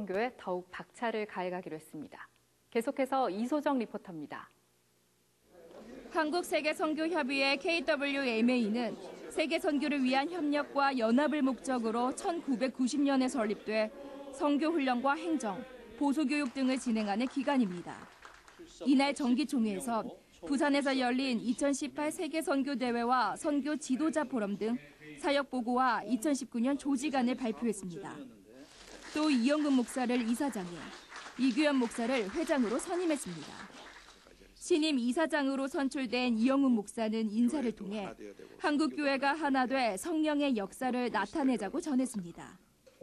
선교에 더욱 박차를 가해가기로 했습니다. 계속해서 이소정 리포터입니다. 한국세계선교협의회 KWMA는 세계선교를 위한 협력과 연합을 목적으로 1990년에 설립돼 선교훈련과 행정, 보수교육 등을 진행하는 기관입니다. 이날 정기총회에서 부산에서 열린 2018 세계선교대회와 선교 지도자 포럼 등 사역보고와 2019년 조직안을 발표했습니다. 또 이영근 목사를 이사장에, 이규현 목사를 회장으로 선임했습니다. 신임 이사장으로 선출된 이영훈 목사는 인사를 통해 한국교회가 하나 돼 성령의 역사를 나타내자고 전했습니다.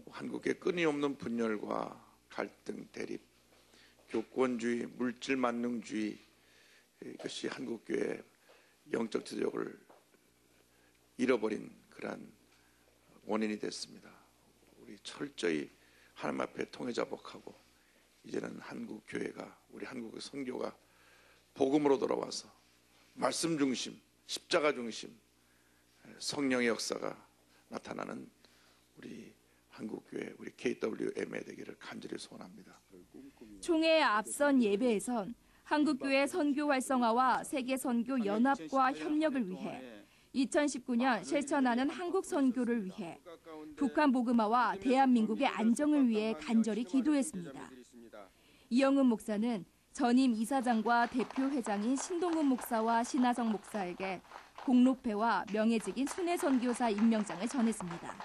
한국의 끊임없는 분열과 갈등, 대립, 교권주의, 물질 만능주의, 이것이 한국교회의 영적 지적을 잃어버린 그러한 원인이 됐습니다. 우리 철저히 하나님 앞에 통회자복하고 이제는 한국교회가, 우리 한국의 선교가 복음으로 돌아와서 말씀 중심, 십자가 중심, 성령의 역사가 나타나는 우리 한국교회, 우리 KWMA 되기를 간절히 소원합니다. 총회에 앞선 예배에선 한국교회 선교 활성화와 세계선교 연합과 협력을 위해 2019년 실천하는 한국 선교를 위해 북한 복음화와 대한민국의 안정을 위해 간절히 기도했습니다. 이영훈 목사는 전임 이사장과 대표 회장인 신동훈 목사와 신하성 목사에게 공로패와 명예직인 순회선교사 임명장을 전했습니다.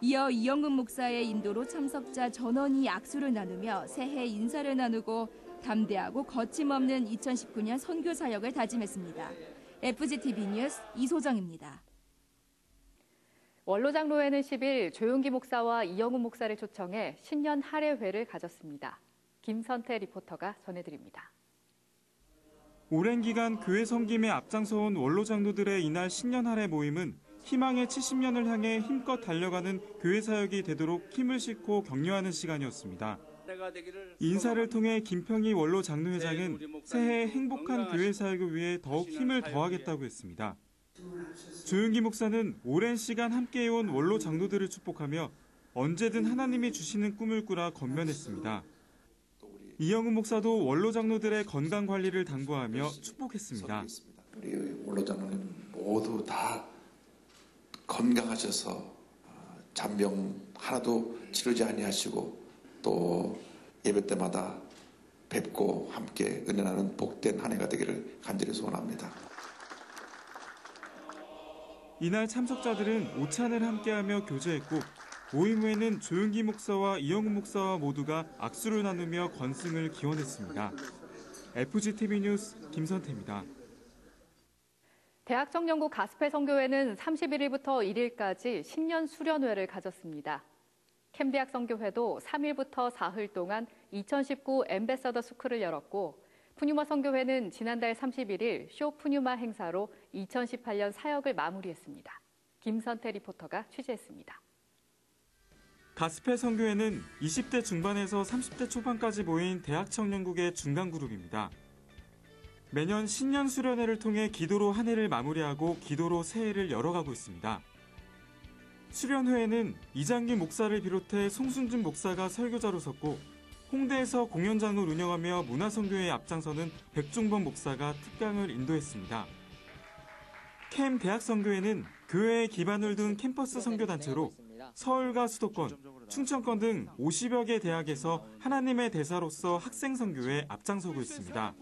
이어 이영근 목사의 인도로 참석자 전원이 악수를 나누며 새해 인사를 나누고 담대하고 거침없는 2019년 선교 사역을 다짐했습니다. FGTV 뉴스 이소정입니다. 원로장로회는 10일 조용기 목사와 이영훈 목사를 초청해 신년 할애회를 가졌습니다. 김선태 리포터가 전해드립니다. 오랜 기간 교회 섬김에 앞장서온 원로장로들의 이날 신년 할애 모임은 희망의 70년을 향해 힘껏 달려가는 교회 사역이 되도록 힘을 싣고 격려하는 시간이었습니다. 인사를 통해 김평희 원로장로회장은 새해 행복한 교회 사역을 위해 더욱 힘을 더하겠다고 했습니다. 조윤기 목사는 오랜 시간 함께해온 원로장로들을 축복하며 언제든 하나님이 주시는 꿈을 꾸라 건면했습니다. 이영훈 목사도 원로장로들의 건강 관리를 당부하며 축복했습니다. 우리 원로장로님 모두 다 건강하셔서 잔병 하나도 치르지 아니하시고 또 예배 때마다 뵙고 함께 은혜나는 복된 한 해가 되기를 간절히 소원합니다. 이날 참석자들은 오찬을 함께하며 교제했고 모임 후에는 조윤기 목사와 이영훈 목사와 모두가 악수를 나누며 건승을 기원했습니다. FGTV 뉴스 김선태입니다. 대학청년부 가스펠 선교회는 31일부터 1일까지 신년 수련회를 가졌습니다. 캠대학 선교회도 3일부터 4흘 동안 2019 앰베서더 스쿨을 열었고 푸뉴마 선교회는 지난달 31일 쇼 푸뉴마 행사로 2018년 사역을 마무리했습니다. 김선태 리포터가 취재했습니다. 가스펠 선교회는 20대 중반에서 30대 초반까지 모인 대학 청년국의 중간 그룹입니다. 매년 신년 수련회를 통해 기도로 한 해를 마무리하고 기도로 새해를 열어가고 있습니다. 수련회에는 이장규 목사를 비롯해 송순준 목사가 설교자로 섰고 홍대에서 공연장을 운영하며 문화선교에 앞장서는 백종범 목사가 특강을 인도했습니다. 캠 대학선교회는 교회의 기반을 둔 캠퍼스 선교단체로 서울과 수도권, 충청권 등 50여 개 대학에서 하나님의 대사로서 학생 선교에 앞장서고 있습니다.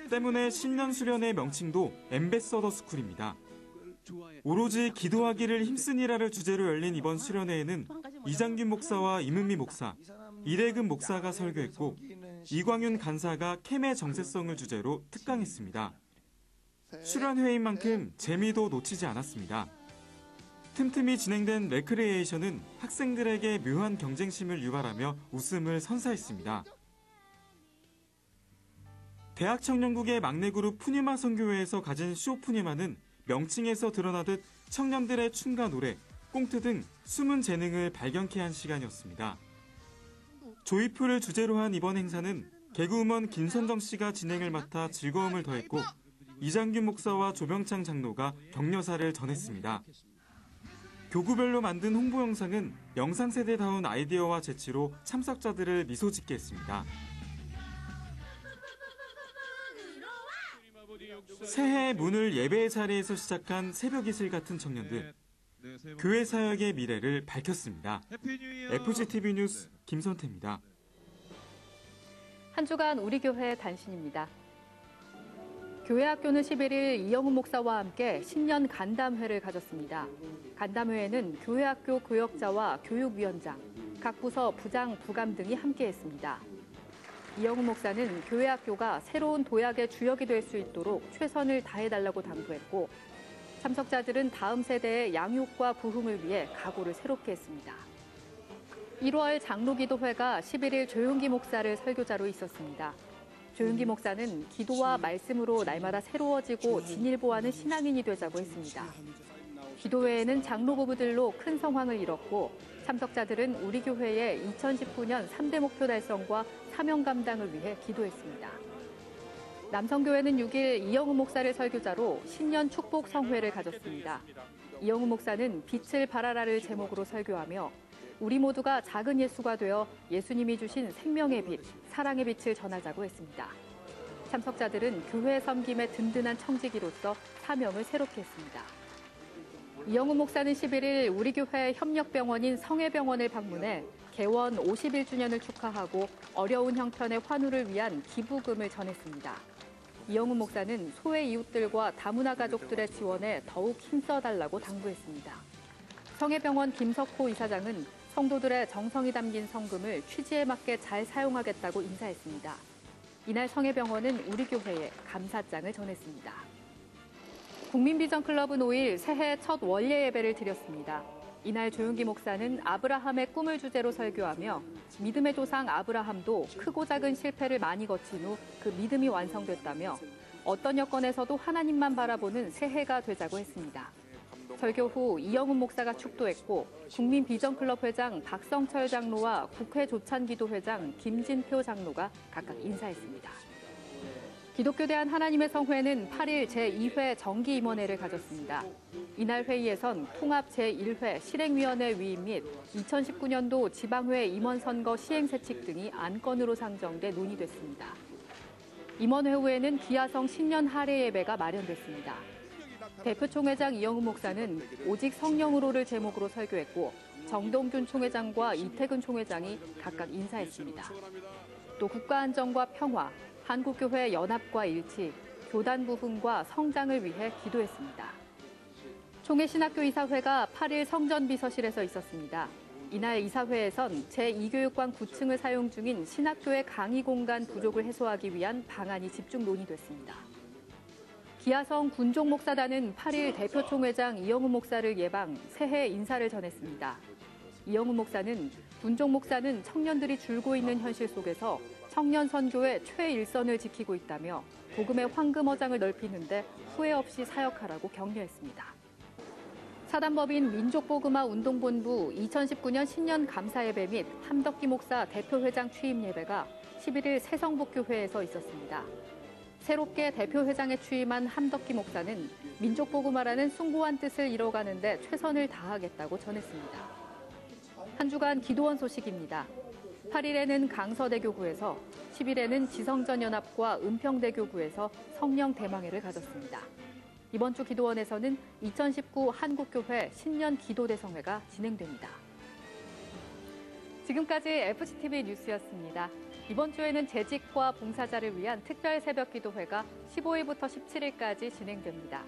때문에 신년 수련의 명칭도 앰베서더 스쿨입니다. 오로지 기도하기를 힘쓰니라를 주제로 열린 이번 수련회에는 이장균 목사와 임은미 목사, 이래금 목사가 설교했고 이광윤 간사가 캠의 정체성을 주제로 특강했습니다. 수련회인 만큼 재미도 놓치지 않았습니다. 틈틈이 진행된 레크리에이션은 학생들에게 묘한 경쟁심을 유발하며 웃음을 선사했습니다. 대학 청년국의 막내 그룹 푸뉴마 선교회에서 가진 쇼 푸뉴마는 명칭에서 드러나듯 청년들의 춤과 노래, 꽁트 등 숨은 재능을 발견케 한 시간이었습니다. 조이풀을 주제로 한 이번 행사는 개그우먼 김선정 씨가 진행을 맡아 즐거움을 더했고 이장균 목사와 조병창 장로가 격려사를 전했습니다. 교구별로 만든 홍보 영상은 영상 세대다운 아이디어와 재치로 참석자들을 미소 짓게 했습니다. 새해 문을 예배의 자리에서 시작한 새벽 이슬 같은 청년들. 교회 사역의 미래를 밝혔습니다. FGTV 뉴스 김선태입니다. 한 주간 우리 교회 단신입니다. 교회학교는 11일 이영훈 목사와 함께 신년 간담회를 가졌습니다. 간담회에는 교회학교 교역자와 교육위원장, 각 부서 부장, 부감 등이 함께했습니다. 이영훈 목사는 교회학교가 새로운 도약의 주역이 될 수 있도록 최선을 다해달라고 당부했고, 참석자들은 다음 세대의 양육과 부흥을 위해 각오를 새롭게 했습니다. 1월 장로기도회가 11일 조윤기 목사를 설교자로 있었습니다. 조윤기 목사는 기도와 말씀으로 날마다 새로워지고 진일보하는 신앙인이 되자고 했습니다. 기도회에는 장로 부부들로 큰 성황을 이뤘고, 참석자들은 우리 교회의 2019년 3대 목표 달성과 사명 감당을 위해 기도했습니다. 남성교회는 6일 이영훈 목사를 설교자로 신년 축복 성회를 가졌습니다. 이영훈 목사는 빛을 발하라를 제목으로 설교하며 우리 모두가 작은 예수가 되어 예수님이 주신 생명의 빛, 사랑의 빛을 전하자고 했습니다. 참석자들은 교회 섬김의 든든한 청지기로서 사명을 새롭게 했습니다. 이영훈 목사는 11일 우리 교회 협력병원인 성혜병원을 방문해 개원 51주년을 축하하고 어려운 형편의 환우를 위한 기부금을 전했습니다. 이영훈 목사는 소외 이웃들과 다문화 가족들의 지원에 더욱 힘써달라고 당부했습니다. 성혜병원 김석호 이사장은 성도들의 정성이 담긴 성금을 취지에 맞게 잘 사용하겠다고 인사했습니다. 이날 성혜병원은 우리 교회에 감사장을 전했습니다. 국민비전클럽은 5일 새해 첫 원례 예배를 드렸습니다. 이날 조윤기 목사는 아브라함의 꿈을 주제로 설교하며 믿음의 조상 아브라함도 크고 작은 실패를 많이 거친 후 그 믿음이 완성됐다며 어떤 여건에서도 하나님만 바라보는 새해가 되자고 했습니다. 설교 후 이영훈 목사가 축도했고 국민비전클럽 회장 박성철 장로와 국회 조찬기도회장 김진표 장로가 각각 인사했습니다. 기독교대한 하나님의 성회는 8일 제2회 정기임원회를 가졌습니다. 이날 회의에선 통합 제1회 실행위원회 위임 및 2019년도 지방회 임원선거 시행세칙 등이 안건으로 상정돼 논의됐습니다. 임원회 후에는 기아성 신년 할애 예배가 마련됐습니다. 대표총회장 이영훈 목사는 오직 성령으로를 제목으로 설교했고 정동균 총회장과 이태근 총회장이 각각 인사했습니다. 또 국가안정과 평화, 한국교회 연합과 일치, 교단 부흥과 성장을 위해 기도했습니다. 총회신학교 이사회가 8일 성전비서실에서 있었습니다. 이날 이사회에선 제2교육관 9층을 사용 중인 신학교의 강의 공간 부족을 해소하기 위한 방안이 집중 논의됐습니다. 기아성 군종 목사단은 8일 대표총회장 이영훈 목사를 예방, 새해 인사를 전했습니다. 이영훈 목사는 군종 목사는 청년들이 줄고 있는 현실 속에서 청년 선교의 최일선을 지키고 있다며 복음의 황금어장을 넓히는데 후회 없이 사역하라고 격려했습니다. 사단법인 민족복음화 운동본부 2019년 신년 감사예배 및 함덕기 목사 대표회장 취임 예배가 11일 새성북교회에서 있었습니다. 새롭게 대표회장에 취임한 함덕기 목사는 민족복음화라는 숭고한 뜻을 이뤄가는 데 최선을 다하겠다고 전했습니다. 한 주간 기도원 소식입니다. 8일에는 강서대교구에서, 10일에는 지성전연합과 은평대교구에서 성령 대망회를 가졌습니다. 이번 주 기도원에서는 2019 한국교회 신년 기도대성회가 진행됩니다. 지금까지 FGTV 뉴스였습니다. 이번 주에는 재직과 봉사자를 위한 특별 새벽 기도회가 15일부터 17일까지 진행됩니다.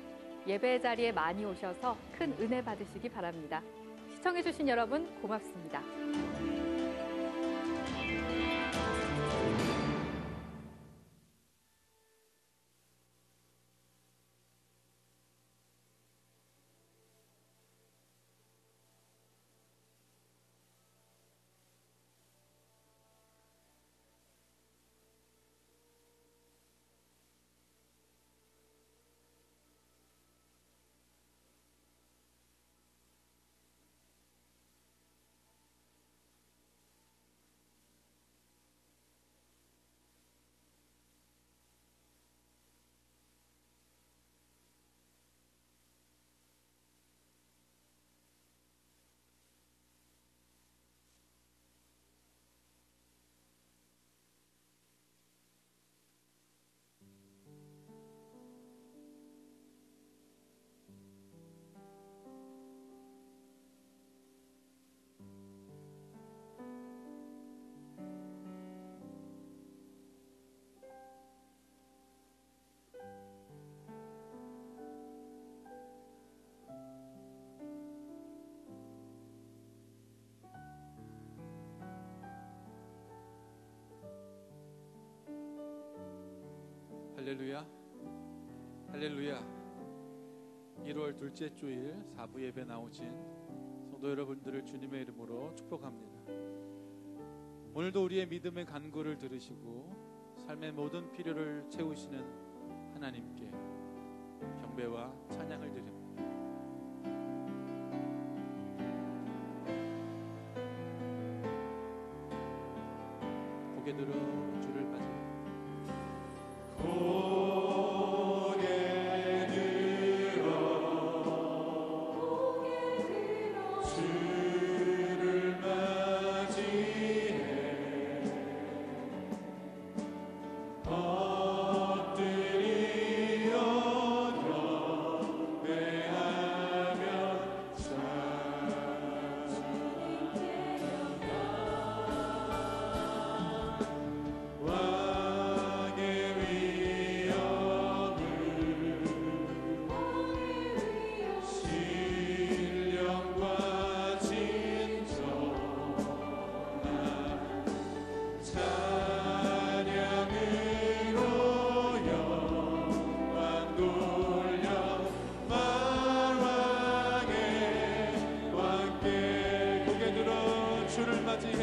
예배 자리에 많이 오셔서 큰 은혜 받으시기 바랍니다. 시청해주신 여러분 고맙습니다. 할렐루야, 할렐루야. 1월 둘째 주일 4부 예배 나오신 성도 여러분들을 주님의 이름으로 축복합니다. 오늘도 우리의 믿음의 간구를 들으시고 삶의 모든 필요를 채우시는 하나님께 경배와 찬양을 드립니다. 고개 들어 주를 맞으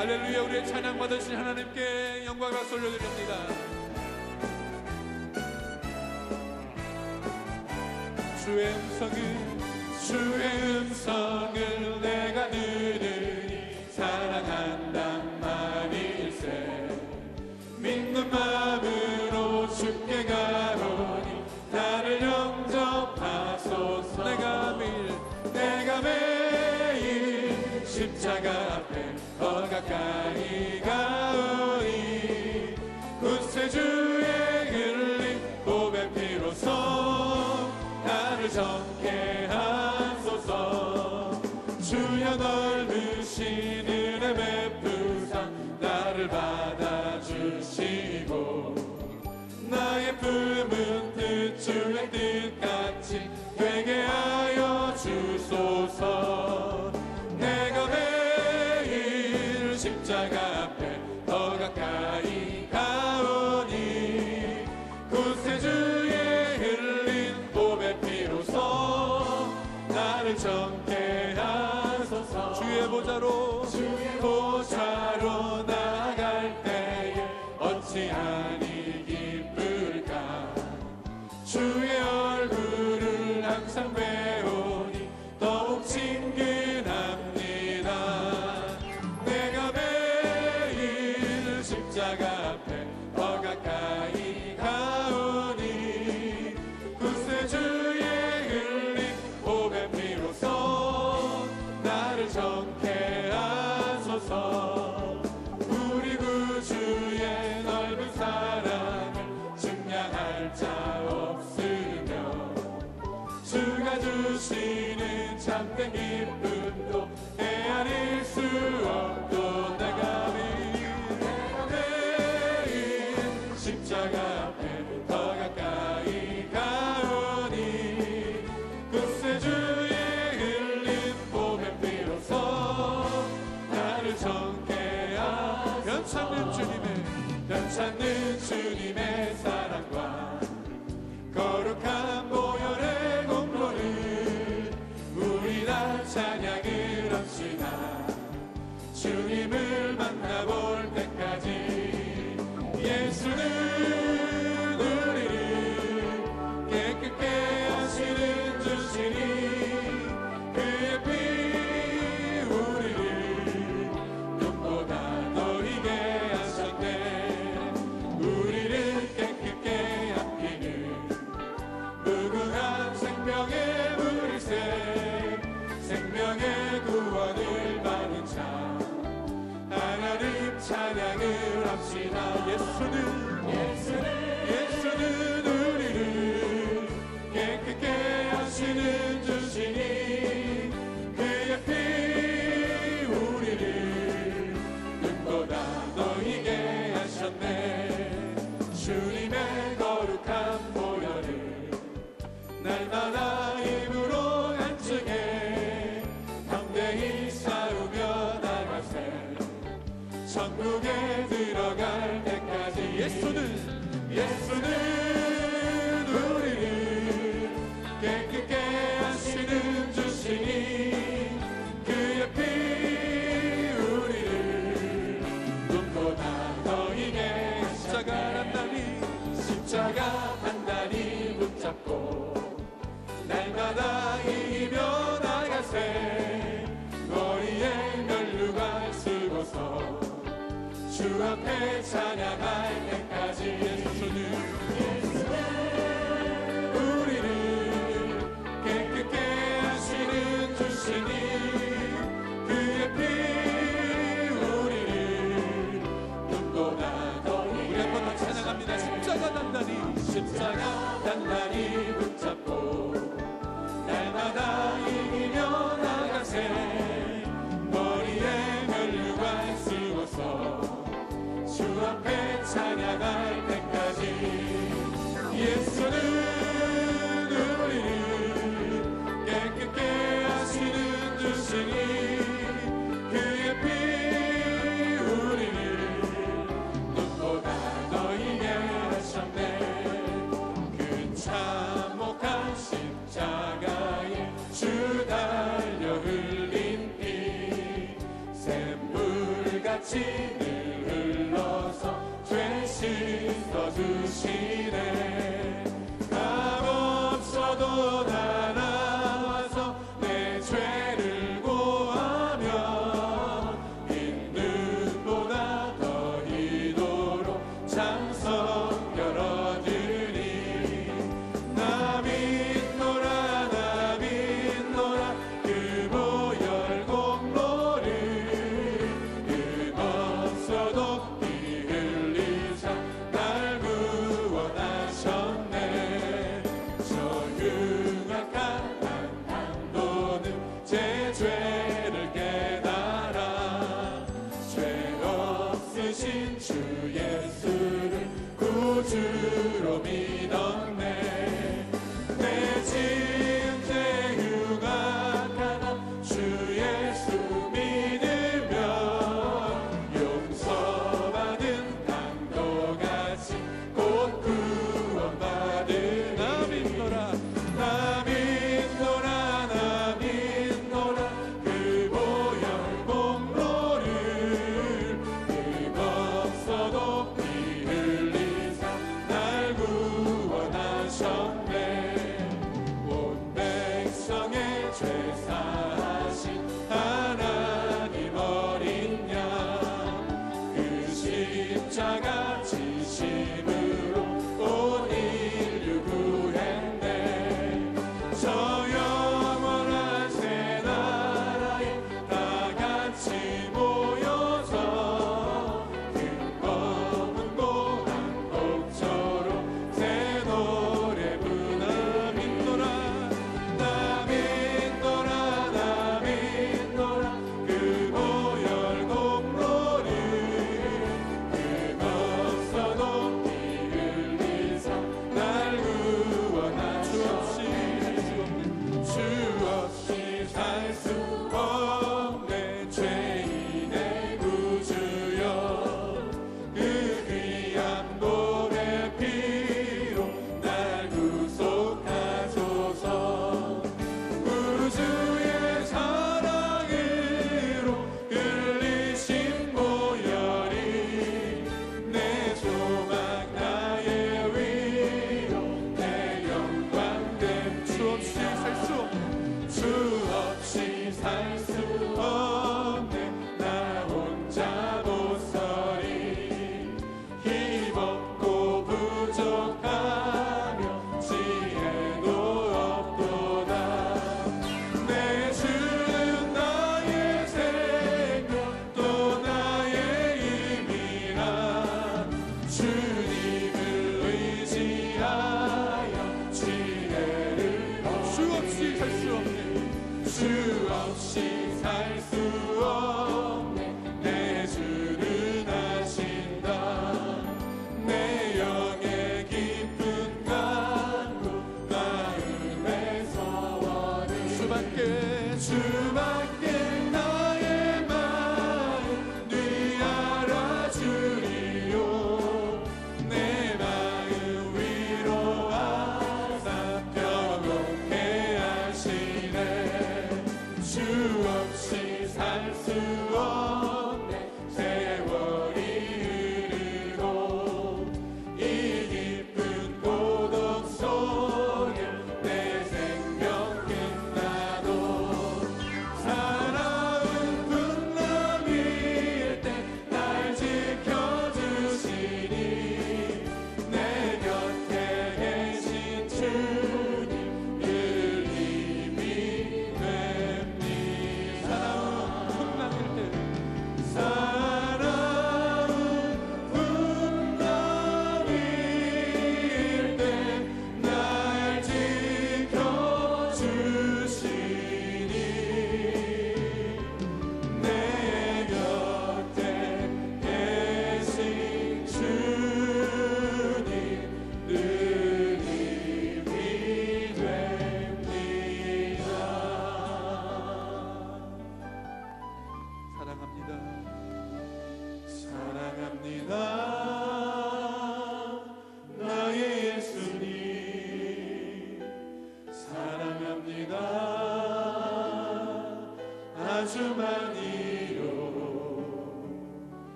할렐루야. 우리의 찬양 받으신 하나님께 영광을 박수 올려드립니다. 주의 음성을 내가 들으니 사랑한단 말일세. 믿는 마음으로 주께 가오니 나를 영접하소서. 내가 매일 십자가 앞에 더 가까이 가오니 구세주의 흘린 보배 피로써 나를 정케 하소서. 주여 넓으신 은혜 베푸사 나를 받아주시고 나의 품은 주의 뜻같이 되게 하여 주소서. 내가 매일 십자가 앞에 더 가까이 가오니 보좌로 나갈 때에 어찌하니 기쁠까. 주의 얼굴을 항상 배우니 더욱 친근합니다. 내가 매일 십자가 앞에 더 가까이 가오니 구세주의 흘린 보배 피로써 나를 정케 하소서. 우리 구주의 넓은 사랑을 증량할 자 없으며 주가 주시는 참된 기쁨도 헤아릴 수 없도 내가 매일 십자가 앞에 더 가까이 가오니 구세주의 흘린 보배 피로써 나를 정케 하소서. 변찮는 주님의 사랑과 거룩한 보혈의 공로를 우리 다 찬양을 합시다. 주님을 만나볼 때까지 예수는 우리를 깨끗게 하시는 주시니 그의 피 우리를 눈보다 더 희게 하셨네. 우리를 깨끗게 합기는 무궁한 생명의 물새 생명의 구원을 받은 자 하나님 찬양을 합시다. 예수는 우리를 깨끗게 하시는 주시니 그의 피 우리를 눈보다 더 희게 하셨네. 주님의 거룩한 보혈을 날마다 입으로 간증해 담대히 싸우며 나가세. 천국에 들어갈 때까지 예수는 우리를 깨끗게 하시는 주시니 그의 피 우리를 눈보다 더 희게 십자가 단단히 붙잡고 날마다 이기며 나가세. 머리에 면류관 쓰고서 주 앞에 찬양할 때까지 예수는 우리를 깨끗게 하시는 주시니 그의 피 우리를 눈보다 더 우리 한번 더 찬양합니다. 십자가 단단히 붙잡고 날마다 이기며 나가세. 머리에 면류관 쓰고서 주 앞에 찬양할 때까지 예수는 우리를 깨끗게 하시는 주시니 그의 피 우리를 눈보다 더 희게 하셨네. 그 참혹한 십자가에 주 달려 흘린 피 샘물같이 늘 흘러서 죄 씻어주시네. 값 없어도 다 나와서 내 죄를 고하면 있는보다 더 이도록 장성 열어주니 나 믿노라 그 보혈 공로를 금없어도 피 흘리사 날 구원하셨네. 저 흉악한 강도는 제 죄를 깨달아 죄 없으신 주 예수를 구주로 믿었네. 내 짐제 흉악하나 주 예수 믿으면 용서받은 강도같이 곧 구원받은 나 믿노라 그 보혈 공로를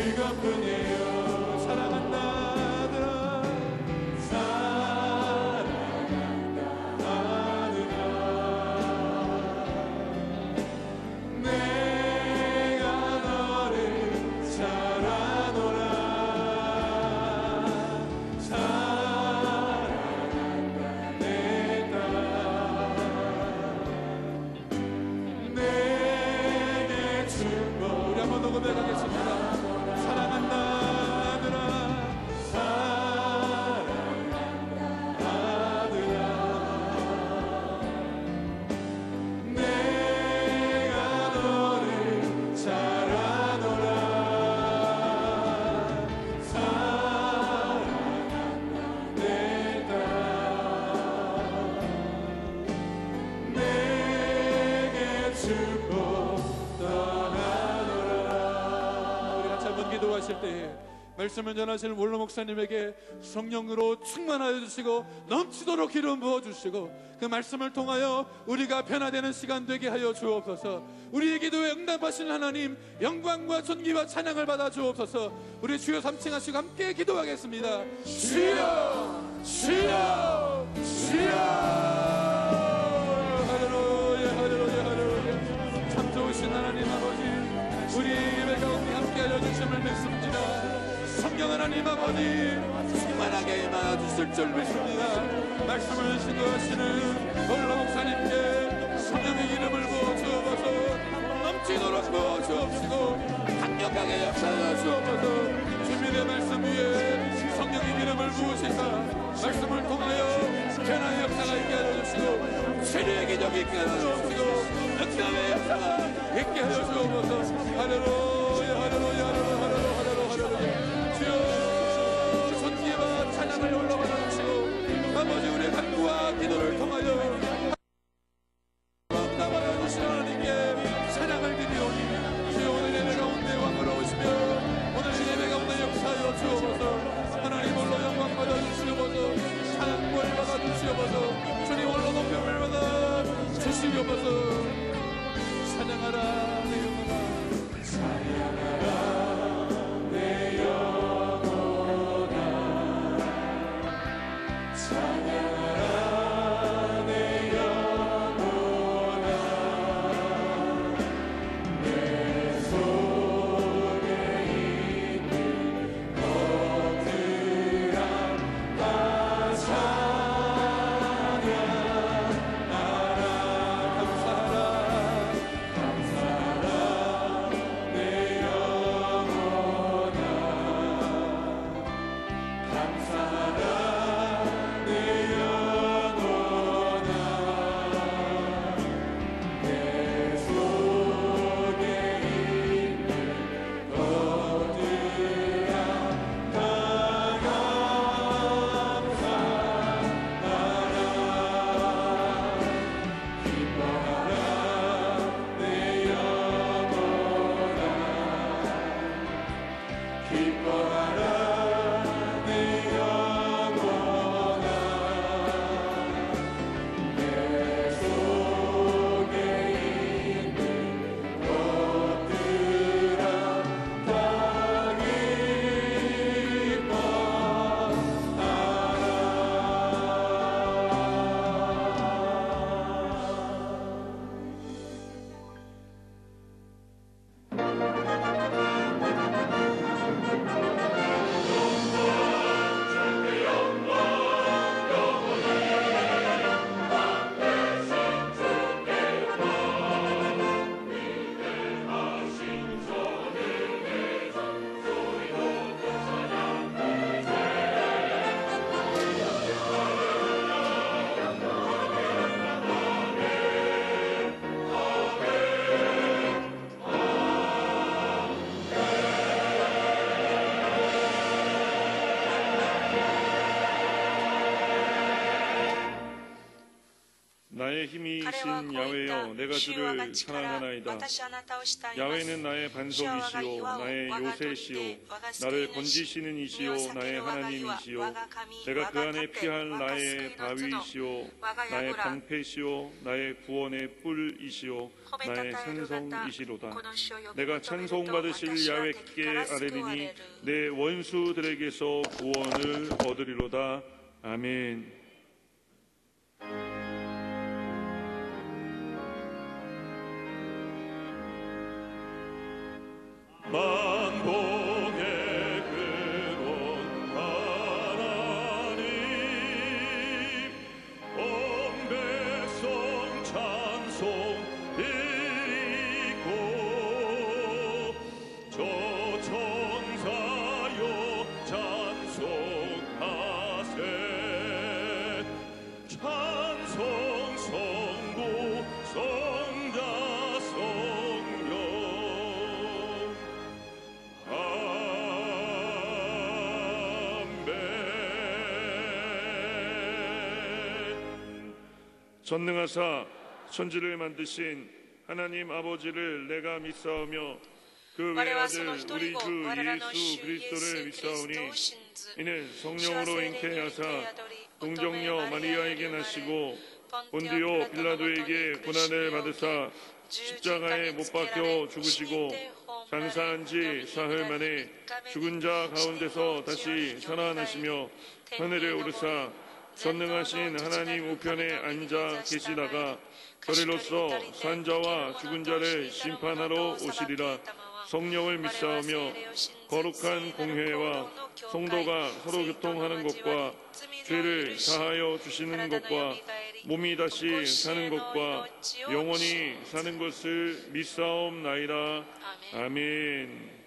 그것뿐이에요. 사랑한다 아들아 사랑한다 아들아 내가 너를 잘 아노라 사랑한다 내 딸 내게 축복 우리 한번 더 고백하겠습니다. 사랑한다 아들아 사랑한다 아들아 내가 너를 잘 아노라 사랑한다 내 딸 내게 축복 떠나노라. 우리가 짧은 기도하실 때에 말씀을 전하시는 원로 목사님에게 성령으로 충만하여 주시고 넘치도록 기름 부어주시고 그 말씀을 통하여 우리가 변화되는 시간 되게 하여 주옵소서. 우리의 기도에 응답하신 하나님 영광과 존귀와 찬양을 받아 주옵소서. 우리 주여 3층 하시고 함께 기도하겠습니다. 주여 주여 주여 할렐루야 할렐루야 할렐루야. 참 좋으신 하나님 아버지 우리 예배 가운데 함께 하여 주심을 믿습니다. 성령 하나님 아버지 충만하게 임하여 주실 줄 믿습니다. 말씀을 신고하시는 원로 목사님께 성령의 이름을 부어 주옵소서. 넘치도록 부어 주옵시고 강력하게 역사하여 주옵소서. 주님의 말씀 위에 성령의 이름을 부으시사 말씀을 통하여 변화의 역사가 있게 하여 주시고 치료의 기적이 있게 하여 주시고 역사의 역사가 있게 하여 주옵소서. 할렐루야 할렐루야 할렐루야 주여 존귀와 찬양을 올라받아 주시고 아버지 우리의 간구와 기도를 통하여 응답하여 주시는 하나님께 찬양을 드리오니 주여 오늘 예배 가운데 왕으로 오시며 오늘 예배 가운데 역사하여 주옵소서. 하나님 홀로 영광 받아 주시옵소서. 찬양을 받아 주시옵소서. 주님 홀로 높임을 받아 주시옵소서. 찬양하라 내 영혼아 찬양하라 힘이신 야훼여 내가 주를 사랑하나이다. 야훼는 나의 반석이시오 나의 요새시오 나를 건지시는 이시오 나의 하나님이시오 내가 그 안에 피할 나의 바위이시오 나의 방패시오 나의 구원의 뿔이시오 나의 산성이시로다. 내가 찬송받으실 야훼께 아뢰리니 내 원수들에게서 구원을 얻으리로다. 아멘. 만복의 근원 하나님 온 백성 찬송 드리고 저 천사여 찬송하세 찬송 성부 성자 성령 전능하사 천지를 만드신 하나님 아버지를 내가 믿사오며 그 외아들 우리 주 예수 그리스도를 믿사오니 이는 성령으로 잉태하사 동정녀 마리아에게 나시고 본디오 빌라도에게 고난을 받으사 십자가에 못 박혀 죽으시고 장사한 지 사흘 만에 죽은 자 가운데서 다시 살아나시며 하늘에 오르사 전능하신 하나님 우편에 앉아 계시다가 저리로서 산자와 죽은 자를 심판하러 오시리라. 성령을 믿사오며 거룩한 공회와 성도가 서로 교통하는 것과 죄를 사하여 주시는 것과 몸이 다시 사는 것과 영원히 사는 것을 믿사옵나이다. 아멘.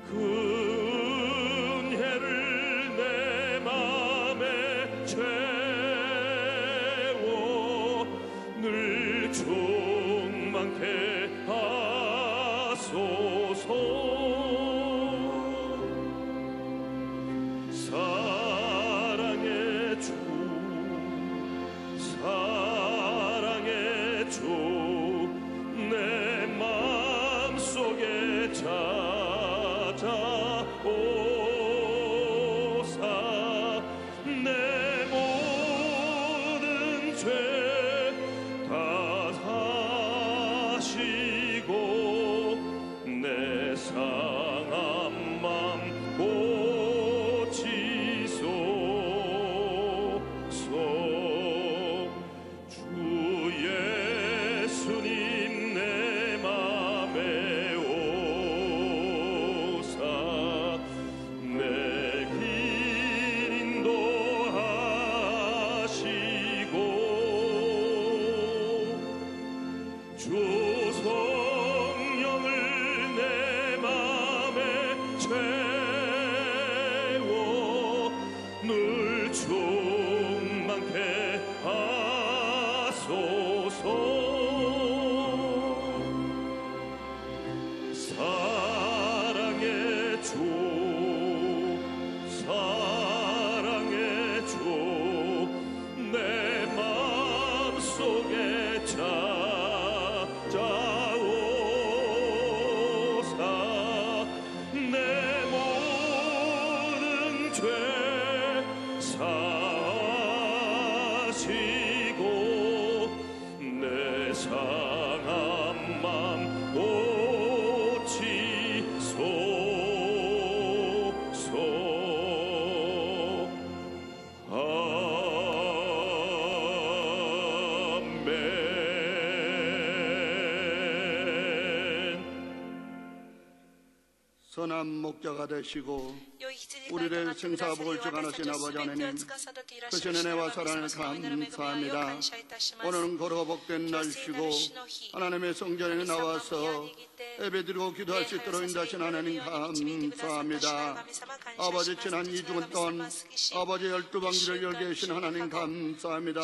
그 은혜를 내 맘에 채워 늘 충만케 하소서. 사랑의 주 내 마음속에 찾아오사 내 모든 죄 다 사시고 내 상한 맘 고치소서. 주 예수님 내 맘에 오사 내 길 인도하시고 주 성령을 내 맘에 채워 늘 충만케 하소서. 사랑의 주 내 마음속에 찾아오사 내 모든 죄 사시고 내 상한 맘 고치소서. 선한 목자가 되시고 우리를 생사복을 주관하신 아버지 하나님, 크신 은혜와 사랑을 감사합니다. 오늘은 거룩 복된 날이시고 하나님의 성전에 나와서 예배드리고 기도할 수 있도록 인도하신 하나님 감사합니다. 아버지 지난 2주간 동안 아버지 12방지를 열게 하신 하나님 감사합니다.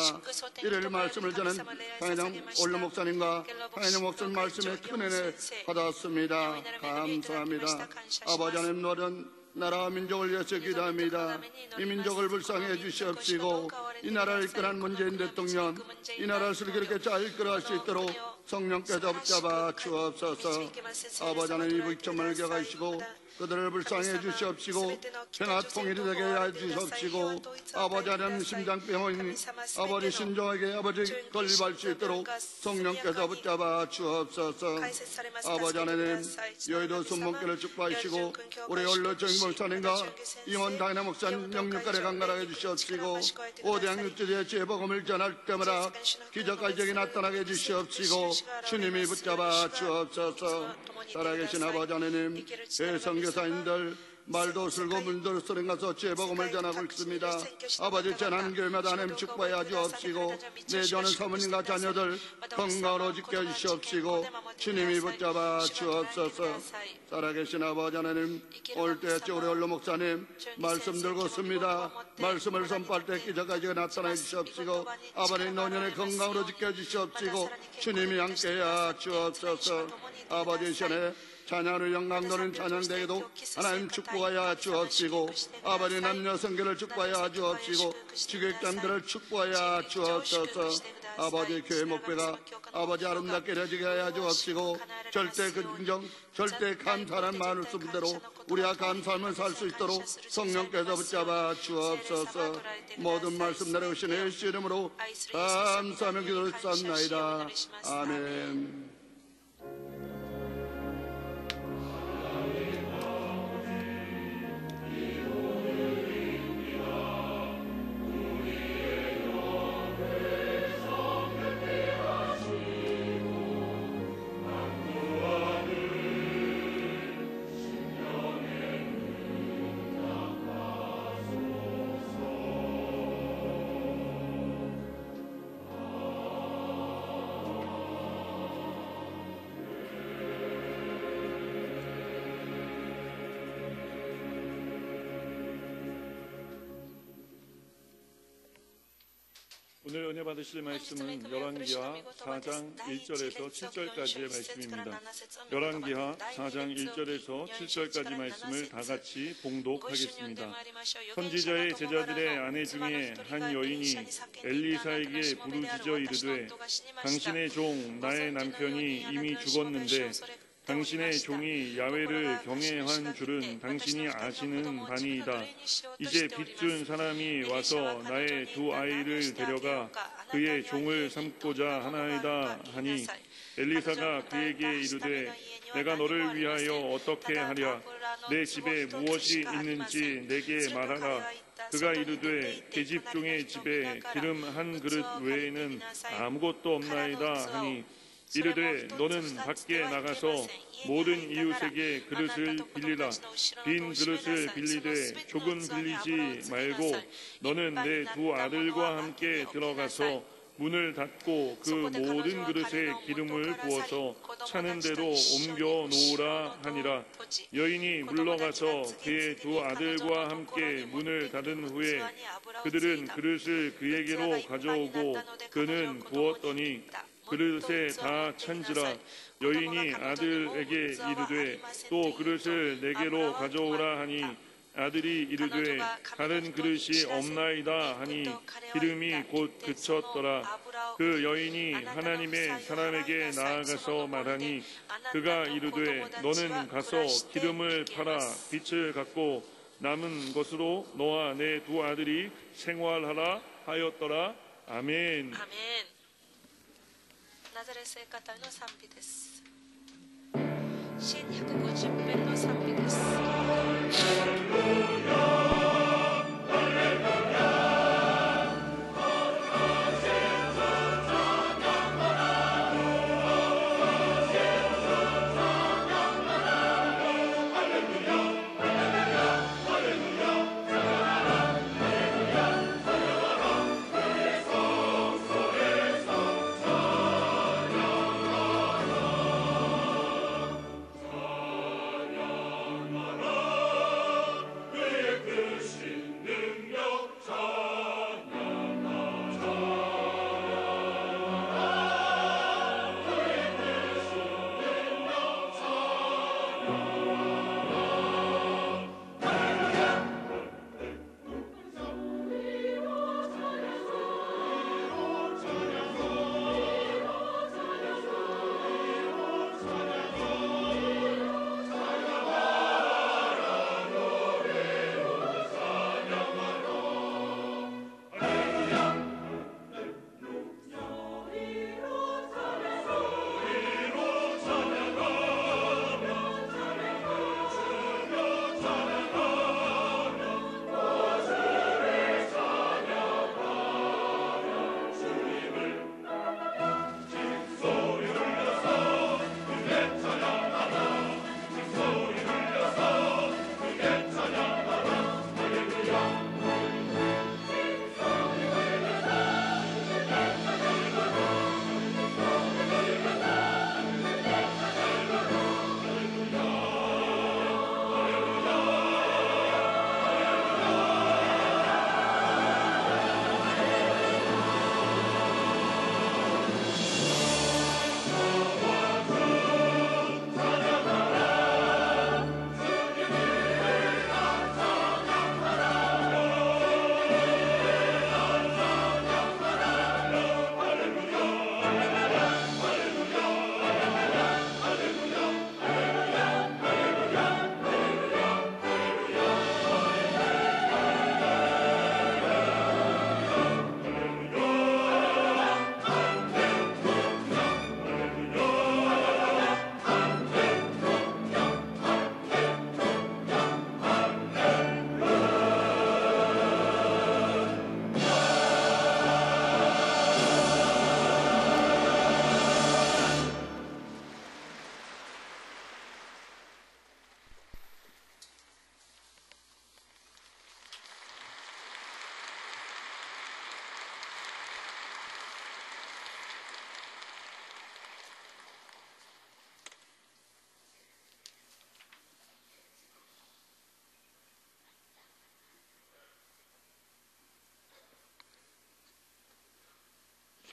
일요일 말씀을 전한 강혜장 올로 목사님과 강혜장 목사님 말씀에 큰 은혜 받았습니다. 감사합니다. 아버지 하나님 노련 나라와 민족을 위해서 기도합니다. 이 민족을 불쌍해 주시옵시고 이 나라를 이끌어간 문재인 대통령, 이 나라를 슬기롭게 잘 이끌어갈 수 있도록 성령께서 붙잡아 주옵소서. 아버지 하나님 이 북촌을 격하시고 그들을 불쌍해 주시옵시고 평화 통일이 되게 해 주시옵시고 아버지 하나님 심장병인 아버지 신종에게 아버지 건립할 수 있도록 성령께서 붙잡아 주옵소서. 아버지 하나님 여의도 순문교를 축복하시고 우리 원로 정임 목사님과 임원 당인의 목사님 영육간에 강건하게 주시옵시고 오대양 육지대의 죄복음을 전할 때마다 기적과 이적이 나타나게 해주시옵시고 주님이 붙잡아 주옵소서. 살아계신 아버지 하나님 선교사님들 말도 쓸고 물도 쓰는 가서 죄복음을 전하고 있습니다. 아버지 재난교회마다 하나님 축복하여 주옵시고 내주하는 사모님과 자녀들 건강으로 지켜주시옵시고 주님이 붙잡아 주옵소서. 살아계신 아버지 하나님 올 때에 우리 원로 목사님 말씀 들고 씁니다. 말씀을 선포할 때 기적까지 나타나 주시옵시고 아버지 노년에 건강으로 지켜주시옵시고 주님이 함께하여 주옵소서. 아버지 시간에 찬양을 영광도는 찬양대회도 하나님 축복하여 주옵시고 아버지 남녀 성교를 축복하여 주옵시고 지교육장들을 축복하여 주옵소서. 아버지 교회 목표가 아버지 아름답게 이루어지게 하여 주옵시고 절대 긍정 절대 감사하는 말씀대로 우리가 감사하며 살 수 있도록 성령께서 붙잡아 주옵소서. 모든 말씀 내려오신 예수 이름으로 감사하며 기도를 쌉나이다. 아멘. 오늘 은혜 받으실 말씀은 열왕기하 4장 1절에서 7절까지의 말씀입니다. 열왕기하 4장 1절에서 7절까지 말씀을 다 같이 봉독하겠습니다. 선지자의 제자들의 아내 중에 한 여인이 엘리사에게 부르짖어 이르되 당신의 종 나의 남편이 이미 죽었는데 당신의 종이 야훼를 경외한 줄은 당신이 아시는 바니이다. 이제 빚준 사람이 와서 나의 두 아이를 데려가 그의 종을 삼고자 하나이다 하니 엘리사가 그에게 이르되 내가 너를 위하여 어떻게 하랴. 내 집에 무엇이 있는지 내게 말하라. 그가 이르되 계집 종의 집에 기름 한 그릇 외에는 아무것도 없나이다 하니 이르되 너는 밖에 나가서 모든 이웃에게 그릇을 빌리라. 빈 그릇을 빌리되 조금 빌리지 말고 너는 내 두 아들과 함께 들어가서 문을 닫고 그 모든 그릇에 기름을 부어서 차는 대로 옮겨 놓으라 하니라. 여인이 물러가서 그의 두 아들과 함께 문을 닫은 후에 그들은 그릇을 그에게로 가져오고 그는 부었더니 그릇에 다 찬지라. 여인이 아들에게 이르되 또 그릇을 내게로 가져오라 하니 아들이 이르되 다른 그릇이 없나이다 하니 기름이 곧 그쳤더라. 그 여인이 하나님의 사람에게 나아가서 말하니 그가 이르되 너는 가서 기름을 팔아 빚을 갚고 남은 것으로 너와 내 두 아들이 생활하라 하였더라. 아멘. ナザレ聖歌隊の賛美です。新150編の賛美です。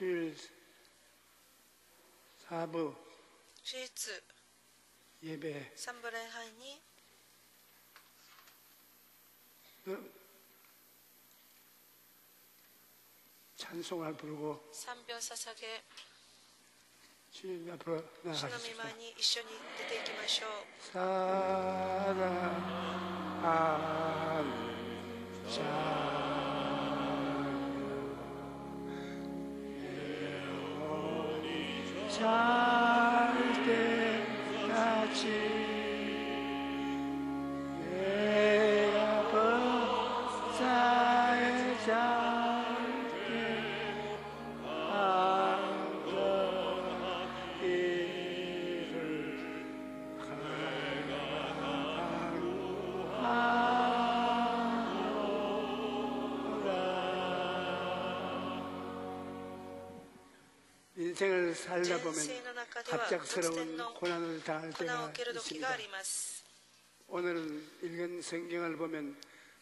주일 사부 手術 예배 3部礼拝に 찬송을 부르고 賛美を捧げ 주님 앞으로 主の御 나아가십시다. 前に一緒に出ていきましょう 사랑하는 잘 때까지 내 아버사의 잘때 인생을 살다 人 보면 生の中では突然 갑작스러운 の 고난을 당할 苦難を 때가 受ける時 있습니다. があります 오늘 읽은 성경을 보면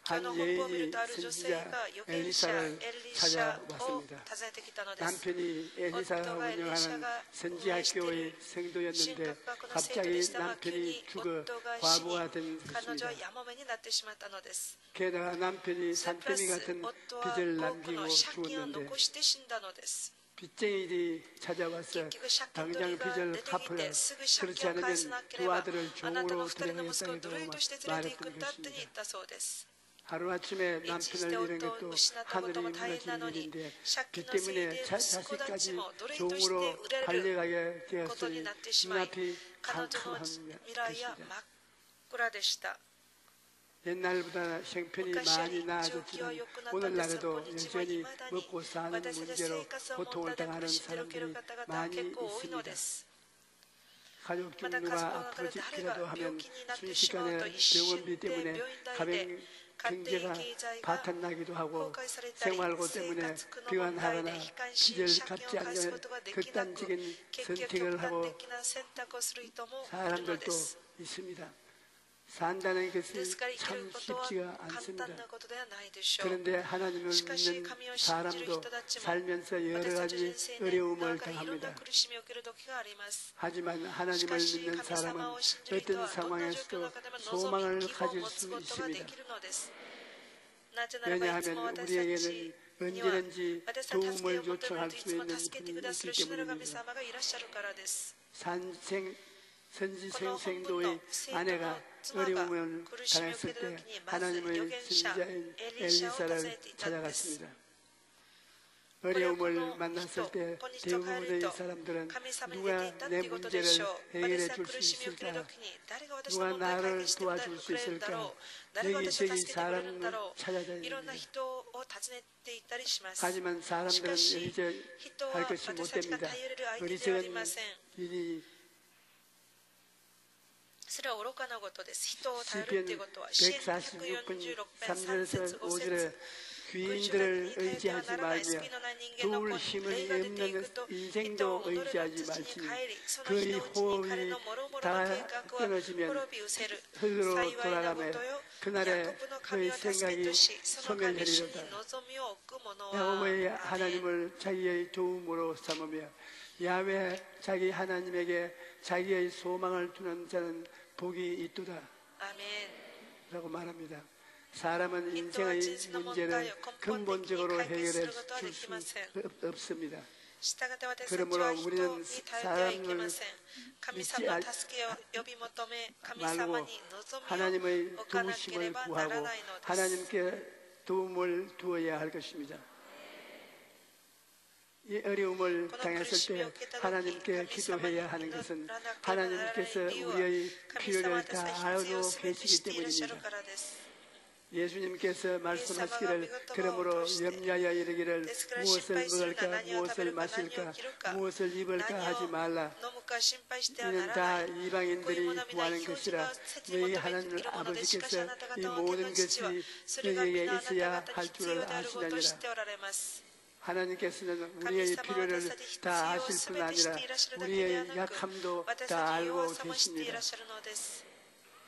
今日の 한 本を見る 예인이 とある女性 선지자 が預言者 엘리사를 エリシャを 찾아왔습니다. 訪ねてきたのです 남편이 엘리사가夫がエリシャ 운영하는 が 선지학교의 神 성도였는데 学学の生徒 갑자기 でしたが急 남편이 に 죽어 夫が死に 과부가 된 彼女は 것입니다. やもめになってしまったのです 게다가 남편이 それプラ 산더미 ス 같은 夫は 빚을 多く 남기고 の借金を 죽었는데 残して死んだのです 빚쟁이들이 찾아와서 結局借金 당장 取りが 빚을 出てき 갚으라. てすぐ借 그렇지 金を返 않으면 さなけ 두 れば 아들을 あなたの 종으로 二人の息子を奴隷 데려가겠다고 として連れて行く 말했던 んだって言っ 것입니다. たそうです 하루아침에 一時して 남편을 잃은 夫を 것도 失ったこ 하늘이 とも大変な 무너지는 のに 일인데 借 그 金のせい 때문에 で息子たち 자식까지 も奴隷として 종으로 売れる 팔려가게 ことに 되었으니 なってしまい 눈앞이 彼女の 캄캄한 未来は 것입니다. 真っ暗でした 옛날보다 형편이 昔よ 많이 り状況は 나아졌지만 良くなったんです 오늘날에도 今日は 여전히 未だに 먹고 사는 私たち 문제로 生活を問 고통을 題で 당하는 苦しんでいる 사람들이 方々 많이 結構多いので 있습니다. す 가족 また家族の 중누가 中で誰が 아프기라도 病 하면 気になってしまうと 순식간에 一瞬 병원비 で 때문에 病院代 가정 で家庭 경제가 経済が 파탄나기도 崩 하고 壊されたり 생활고 生 때문에 活苦の問題で 비관하거나 悲観し 빚을 借 갚지 金を返すこ 않는 とができなく 극단적인 結局 선택을 極端 하고 的な選択をする人もいるの 사람들도 です 있습니다. 산다는 で 것이 すから生き 참 ることは 쉽지가 簡 않습니다. 単なことではないでしょう 그런데 하나님을 しかし 믿는 神を信じる 사람도 人たちも 살면서 私 여러 たち 가지 人生の 어려움을 中でいろんな 당합니다. 苦しみを受ける時があります 하지만 し 하나님을 かし 믿는 神 사람은 様を信じる人 어떤 はどんな状況 상황에서도 の中でも望 소망을 み希望を 가질 持つ 수 ことがで 있습니다. きるのですなぜならばいつも 왜냐하면 私たち 우리에게는 には 언제든지 私たちの助け 도움을 を求める 요청할 とい 수 つも 있는 助けて 분이 くださる 있기 主なる神 때문입니다. 様がいらっしゃるからです 선지 この本文の 생생도의 生徒の 아내가 妻が 어려움을 苦しみを受 당했을 ける 때 時にまず預 하나님의 言者 선지자인 エリシャを訪ね 엘리사를 ていたんです 찾아갔습니다. 어려움을 만났을 때 대부분의 사람들은 神様に出 누가 ていたっ 내 ていうことで 문제를 しょう。 해결해 私は 줄 苦 수 しみを受ける 있을까? ときに誰が私 누가 の問題を解 나를 決してく 도와줄 수 れるんだろ 있을까? う。誰が 내 私を 인생의 助けてくれるんだ 사람을 ろう。 찾아다닙니다. いろんな人を訪ねていったりします。 하지만 し 사람들은 かし、 의지할 人は 것이 私たちが 못됩니다. 頼れる相手ではありま 어리석은 せん。 일이 それは愚かなことです。人を頼る 시편 ということは、詩篇 146편 146編3 3절에서 節5 5절에 節 귀인들을 의지하지 말며 도울 힘을 없는 인생도 의지하지 말지니 그의 호흡이 다 끊어지면 흙으로 돌아가며 그날에 그의 생각이 소멸되리로다. 야곱의 하나님을 자기의 도움으로 삼으며 야훼 자기 하나님에게 자기의 소망을 두는 자는 복이 있도다 라고 말합니다. 사람은 인생의 문제를 근본적으로 해결해 줄 수 없습니다. 그러므로 우리는 사람을 믿지 말고 하나님의 도우심을 구하고 하나님께 도움을 두어야 할 것입니다. 이 어려움을 당했을 때 하나님께 기도해야 하는 것은 하나님께서 우리의 필요를 다 알고 계시기 때문입니다. 예수님께서 말씀하시기를 그러므로 염려하여 이르기를 무엇을 먹을까 무엇을 마실까 무엇을 입을까 하지 말라. 이는 다 이방인들이 구하는 것이라. 너희 하나님 아버지께서 이 모든 것이 너희에게 있어야 할 줄을 아시느니라. 하나님께서는 우리의 필요를 다 아실 뿐 아니라 우리의 약함도 다 알고 계십니다.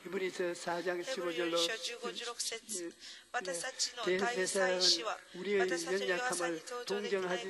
히브리서 4장 15절로 대세상은 우리의 연약함을 동정하지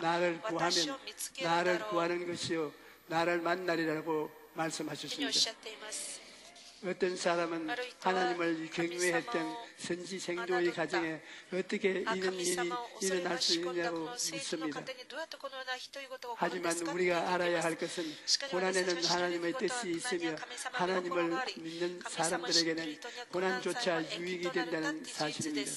나를 구하면 나를 구하는 것이요 나를 만나리라고 말씀하셨습니다. 어떤 사람은 하나님을 경외했던 선지생도의 가정에 어떻게 이런 일이 일어날 수 있느냐고 묻습니다. 하지만 우리가 알아야 할 것은 고난에는 하나님의 뜻이 있으며 하나님을 믿는 사람들에게는 고난조차 유익이 된다는 사실입니다.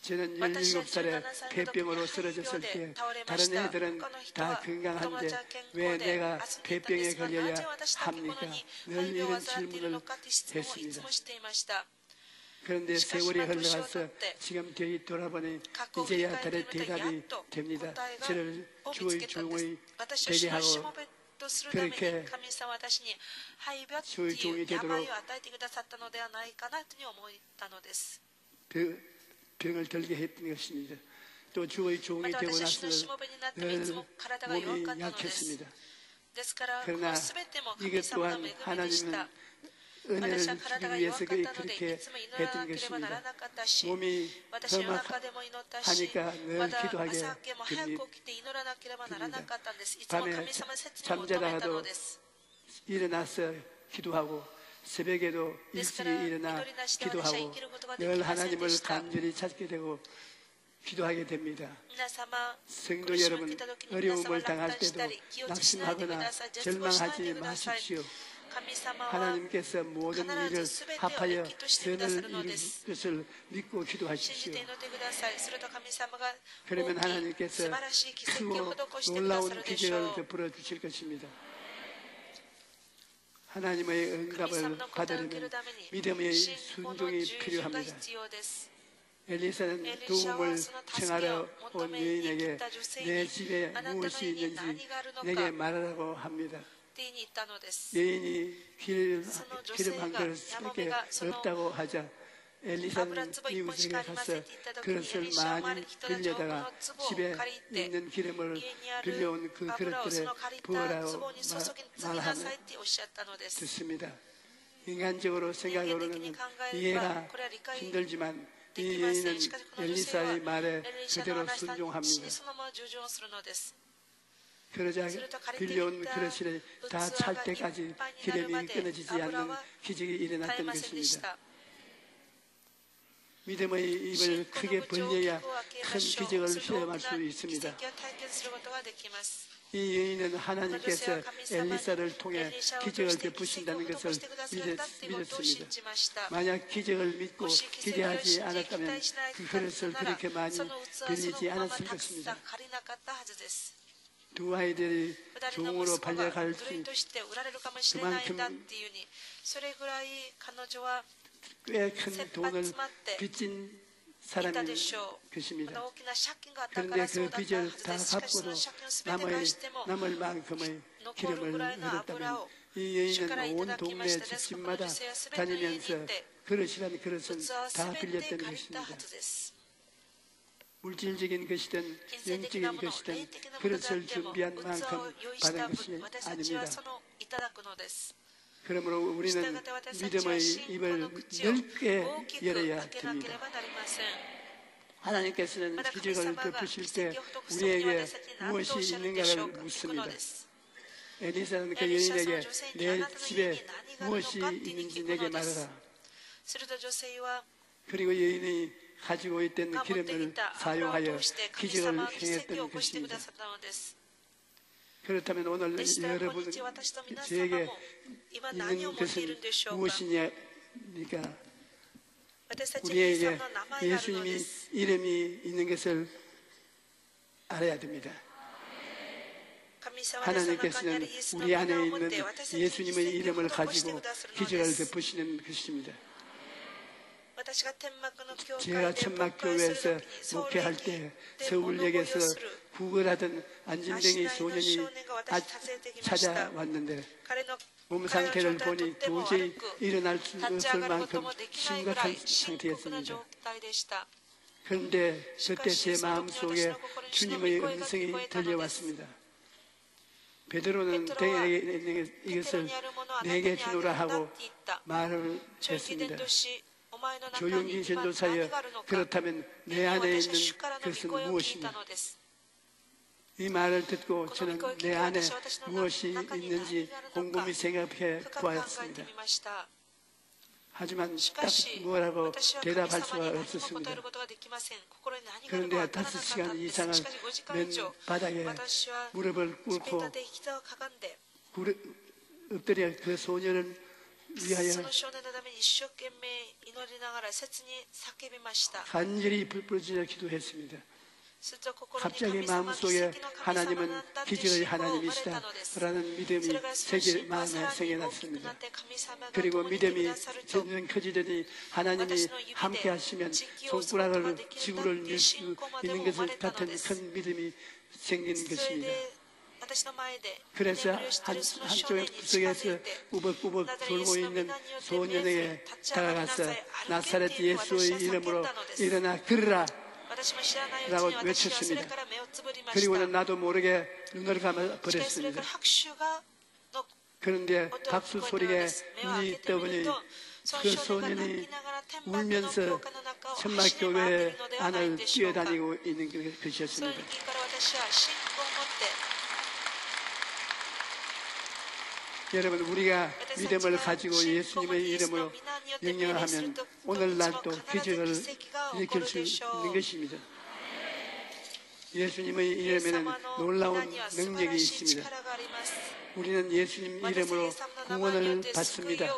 저는 17살에 폐병으로 쓰러졌을 때 다른 애들은 다 건강한데 왜 내가 폐병에 걸려야 합니까? 늘 이런 질문을 했습니다. 그런데 세월이 흘러가서 지금 돌아보니 이제야 달의 대답이 됩니다. 저를 주의 종이 되게 하고 그렇게 주의 종이 되도록 병을 들게 했던 것입니다. 또 주의 종이 되고 나서는 늘 몸이 약했습니다. 그러나 이것 또한 하나님은 은혜를 주기 위해서 그렇게 했던 것입니다. 몸이 험악하니까 늘 기도하게 됩니다. 밤에 잠자다가도 일어나서 기도하고 새벽에도 일찍 일어나 기도하고 늘 하나님을 간절히 찾게 되고 기도하게 됩니다. 성도 여러분, 어려움을 당할 때도 낙심하거나 절망하지 마십시오. 하나님께서 모든 일을 합하여 선을 이룰 것을 믿고 기도하십시오. 그러면 하나님께서 크고 놀라운 기적을 베풀어 주실 것입니다. 하나님의 응답을 받으려면 믿음의 순종이 필요합니다. 엘리사는 도움을 청하러 온 여인에게 내 집에 무엇이 있는지 내게 말하라고 합니다. 여인이 기름 한 그릇밖에 없다고 하자 엘리사는 이웃에게 가서 그릇을 많이 빌려다가 집에 있는 기름을 빌려온 그 그릇들에 부으라고 말하며 듣습니다. 인간적으로 생각으로는 이해가 힘들지만 이 여인은 엘리사의 말에 그대로 순종합니다. 그러자 빌려온 그릇이 다 찰 때까지 기름이 끊어지지 않는 기적이 일어났던 것입니다. 믿음의 입을 크게 벌려야 큰 기적을 체험할 수 있습니다. 이 여인은 하나님께서 엘리사를 통해 기적을 베푸신다는 것을 믿었습니다. 만약 기적을 믿고 기대하지 않았다면 그 그릇을 그렇게 많이 빌리지 않았을 것입니다. 두 아이들이 종으로 발려갈 그만큼 꽤 큰 돈을 빚진 사람인 것입니다. 그런데 그 빚을 다 갚고도 남을 만큼의 기름을 얻었다면 이 여인은 온 동네 집집마다 다니면서 그릇이란 그릇은 다 빌렸던 것입니다. 물질적인 것이든 영적인 것이든 그릇을 준비한 만큼 받은 것이 아닙니다. 그러므로 우리는 믿음의 입을 넓게 열어야 됩니다. 하나님께서는 기적을 베푸실 때 우리에게 무엇이 있는가를 묻습니다. 엘리사는 그 여인에게 내 집에 무엇이 있는지 내게 말하라. 그리고 여인이 가지고 있던 기름을 사용하여 기적을 행했던 것입니다. 그렇다면 오늘 여러분 저에게 있는 것은 무엇이냐니까 우리에게 예수님이 이름이 있는 것을 알아야 됩니다. 하나님께서는 우리 안에 있는 예수님의 이름을 가지고 기적을 베푸시는 것입니다. 제가 천막교회에서 목회할 때 서울역에서 구걸하던 안진뱅이 소년이 찾아왔는데 몸 상태를 보니 도저히 일어날 수 없을 만큼 심각한 상태였습니다. 그런데 그때 제 마음속에 주님의 음성이 들려왔습니다. 베드로는 등에 있는 이것을 내게 주노라 하고 말을 했습니다. 조용히 전도사여, 그렇다면 내 안에 있는 것은 무엇이냐? 이 말을 듣고 저는 내 안에 무엇이 있는지 곰곰이 생각해 보았습니다. 하지만 딱 뭐라고 대답할 수가 없었습니다. 그런데 5시간 이상을 맨 바닥에 무릎을 꿇고 엎드려 그 소년을 위하여 간절히 부르짖어 기도했습니다. 갑자기 마음속에 하나님은 기적의 하나님이시다라는 믿음이 제 마음에 생겨났습니다. 그리고 믿음이 점점 커지더니 하나님이 함께 하시면 손가락을 지구를 밀 수 있는 것을 같은 큰 믿음이 생기는 것입니다. 그래서 한쪽의 구석에서 우벅우벅 돌고 있는 소년에게 다가가서 나사렛 예수의 이름으로 일어나 걸으라 라고 외쳤습니다. 그리고는 나도 모르게 눈을 감아 버렸습니다. 그런데 박수 소리에 눈이 떠보니 그 소년이 울면서 천막교회 안을 뛰어다니고 있는 것이었습니다. 여러분, 우리가 믿음을 가지고 예수님의 이름으로 명령하면 오늘날도 기적을 일으킬 수 있는 것입니다. 예수님의 이름에는 놀라운 능력이 있습니다. 우리는 예수님 이름으로 구원을 받습니다.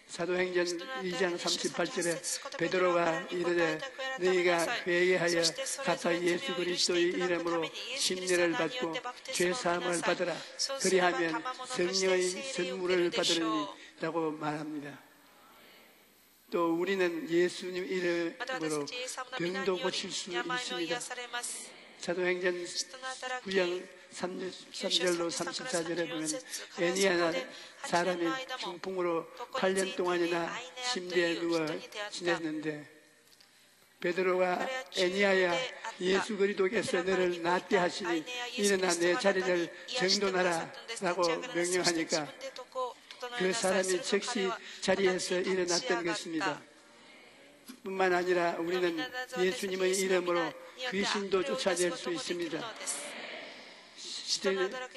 사도행전 2장 38절에 베드로가 이르되 너희가 회개하여 각각 예수 그리스도의 이름으로 심려를 받고 죄사함을 받으라. 그리하면 성령의 선물을 받으리니 라고 말합니다. 또 우리는 예수님 이름으로 병도 고칠 수 있습니다. 사도행전 9장 3절로 34절에 보면 애니야 사람이 중풍으로 8년 동안이나 침대에 누워 지냈는데 베드로가 애니야야 예수 그리스도께서 너를 낫게 하시니 일어나 내 자리를 정돈하라 라고 명령하니까 그 사람이 즉시 자리에서 일어났던 것입니다. 뿐만 아니라 우리는 예수님의 이름으로 귀신도 쫓아낼 수 있습니다.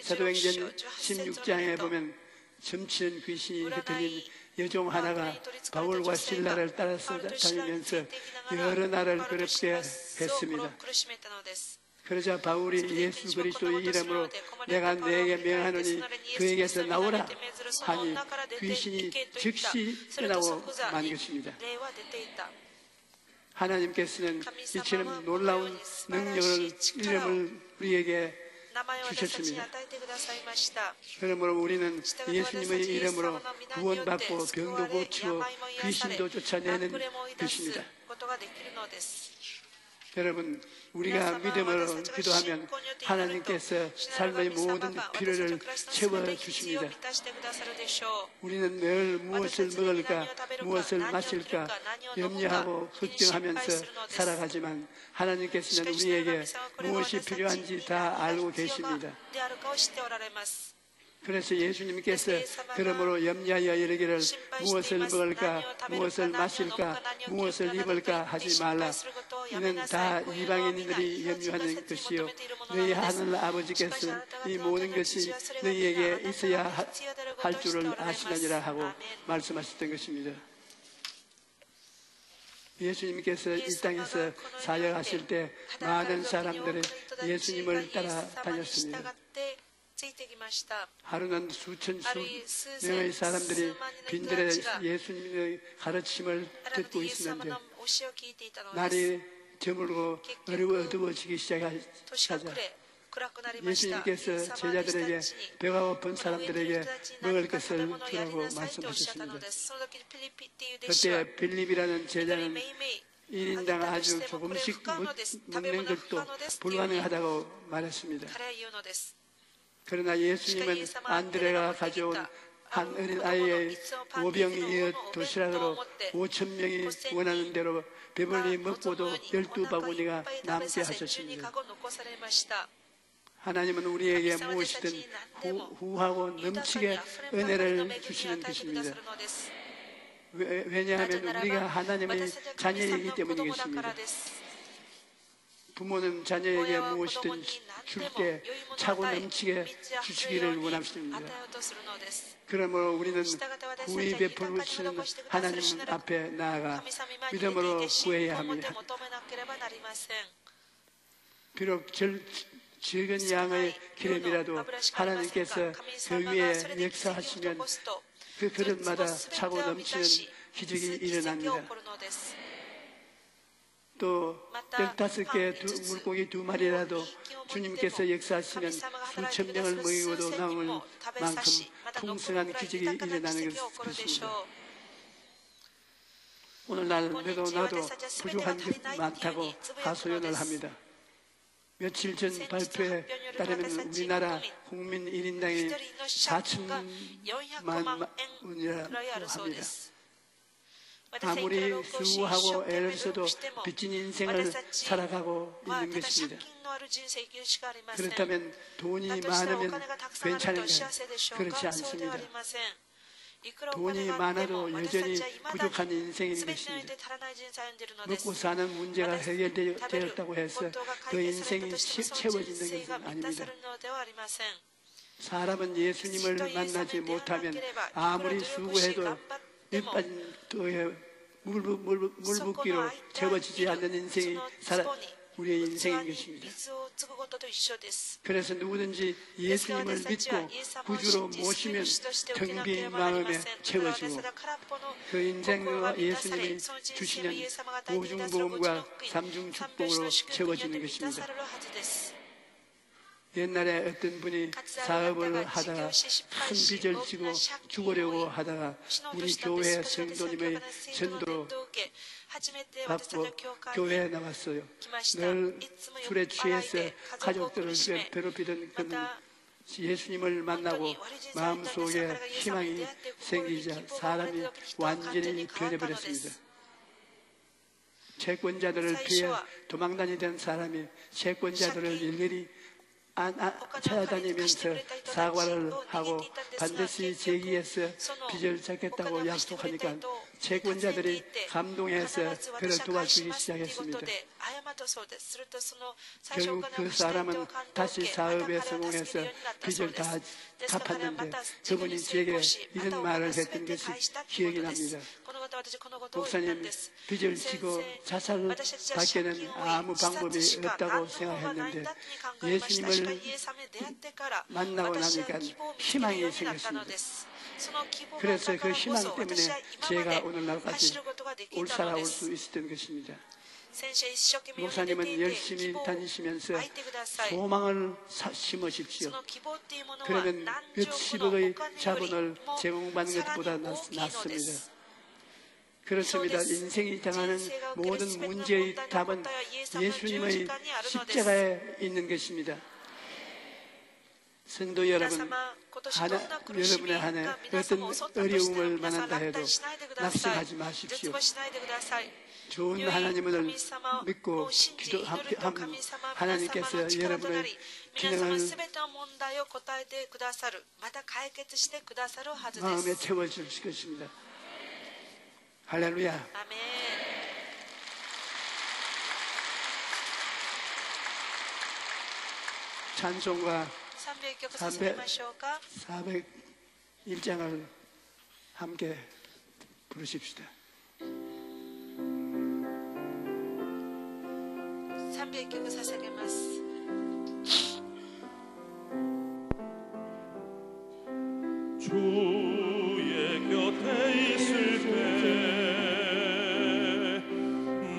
사도행전 16장에 보면 점치는 귀신이 흩어진 여종 하나가 바울과 실라를 따라서 다니면서 여러 날을 괴롭게 했습니다. 그러자 바울이 예수 그리스도의 이름으로 내가 너에게 명하노니 그에게서 나오라 하니 귀신이 즉시 떠나고 만 것입니다. 하나님께서는 이처럼 놀라운 능력을 이름을 우리에게 주셨습니다. 그러므로 우리는 예수님의 이름으로 구원받고 병도 고치고 귀신도 쫓아내는 것입니다. 여러분, 우리가 믿음으로 기도하면 하나님께서 삶의 모든 필요를 채워주십니다. 우리는 늘 무엇을 먹을까, 무엇을 마실까 염려하고 걱정하면서 살아가지만 하나님께서는 우리에게 무엇이 필요한지 다 알고 계십니다. 그래서 예수님께서 그러므로 염려하여 이르기를 무엇을 먹을까, 무엇을 마실까, 무엇을 입을까 하지 말라. 이는 다 이방인들이 염려하는 것이요 너희 하늘 아버지께서 이 모든 것이 너희에게 있어야 할 줄을 아시느니라 하고 말씀하셨던 것입니다. 예수님께서 이 땅에서 사역하실 때 많은 사람들이 예수님을 따라다녔습니다. 하루는 수천 명의 사람들이 빈들에 예수님의 가르침을 듣고 있었는데 날이 저물고 어두워지기 시작하자 예수님께서 제자들에게 배가 고픈 사람들에게 먹을 것을 주라고 말씀하셨습니다. 그때 빌립이라는 제자는 1인당 아주 조금씩 먹는 것도 불가능하다고 말했습니다. 그러나 예수님은 안드레가 가져온 한 어린 아이의 오병이어 도시락으로 5,000명이 원하는 대로 배불리 먹고도 12바구니가 남게 하셨습니다. 하나님은 우리에게 무엇이든 후하고 넘치게 은혜를 주시는 것입니다. 왜냐하면 우리가 하나님의 자녀이기 때문인 것입니다. 부모는 자녀에게 무엇이든 줄 때 차고 넘치게 주시기를 원하십니다. 그러므로 우리는 구의 베풀으시는 하나님 앞에 나아가 믿음으로 구해야 합니다. 비록 적은 양의 기름이라도 하나님께서 그 위에 역사하시면 그 그릇마다 차고 넘치는 기적이 일어납니다. 또 15개 물고기 2마리라도 주님께서 역사하시면 수천 명을 먹이고도 남을 만큼 풍성한 기적이 일어나는 것입니다. 오늘날 나도 부족한 게 많다고 하소연을 합니다. 며칠 전 발표에 따르면 우리나라 국민 1인당이 4천만 원이라고 합니다. 아무리 수고하고 애를 써도 빚진 인생을 살아가고 있는 것입니다. 그렇다면 돈이 많으면 괜찮은가? 그렇지 않습니다. 돈이 많아도 여전히 부족한 인생인 것입니다. 먹고 사는 문제가 해결되었다고 해서 그 인생이 채워지는 것은 아닙니다. 사람은 예수님을 만나지 못하면 아무리 수고해도 밑빠진 물붓기로 채워지지 않는 인생이 우리의 인생인 것입니다. 그래서 누구든지 예수님을 믿고 구주로 모시면 텅 빈 마음에 채워지고 그 인생과 예수님이 주시는 오중보험과 삼중축복으로 채워지는 것입니다. 옛날에 어떤 분이 사업을 하다가 큰 빚을 지고 죽으려고 하다가 우리 교회 성도님의 전도로 받고 교회에 나왔어요. 늘 술에 취해서 가족들을 괴롭히던 그는 예수님을 만나고 마음속에 희망이 생기자 사람이 완전히 변해버렸습니다. 채권자들을 피해 도망다니던 사람이 채권자들을 일일이 찾아다니면서 사과를 하고 반드시 제기해서 빚을 갚겠다고 약속하니까 채권자들이 감동해서 그를 도와주기 시작했습니다. 결국 그 사람은 다시 사업에 성공해서 빚을 다 갚았는데 그분이 제게 이런 말을 했던 것이 기억이 납니다. 목사님, 빚을 지고 자살밖에는 아무 방법이 없다고 생각했는데 예수님을 만나고 나니까 희망이 생겼습니다. 그래서 그 희망 때문에 제가 오늘날까지 살아올 수 있었던 것입니다. 목사님은 열심히 다니시면서 소망을 심으십시오. 그러면 몇십억의 자본을 제공받는 것보다 낫습니다. 그렇습니다. 인생이 당하는 모든 문제의 답은 예수님의 십자가에 있는 것입니다. 성도 여러분, 여러분의 한 해 어떤 어려움을 만난다 해도 낙심하지 마십시오. 좋은 하나님을 믿고 기도하면 하나님께서 여러분의 기능을 마음에 채워주실 것입니다. 할렐루야. 찬송가 401장을 함께 부르십시다. 300曲捧げます。 주의 곁에 있을 때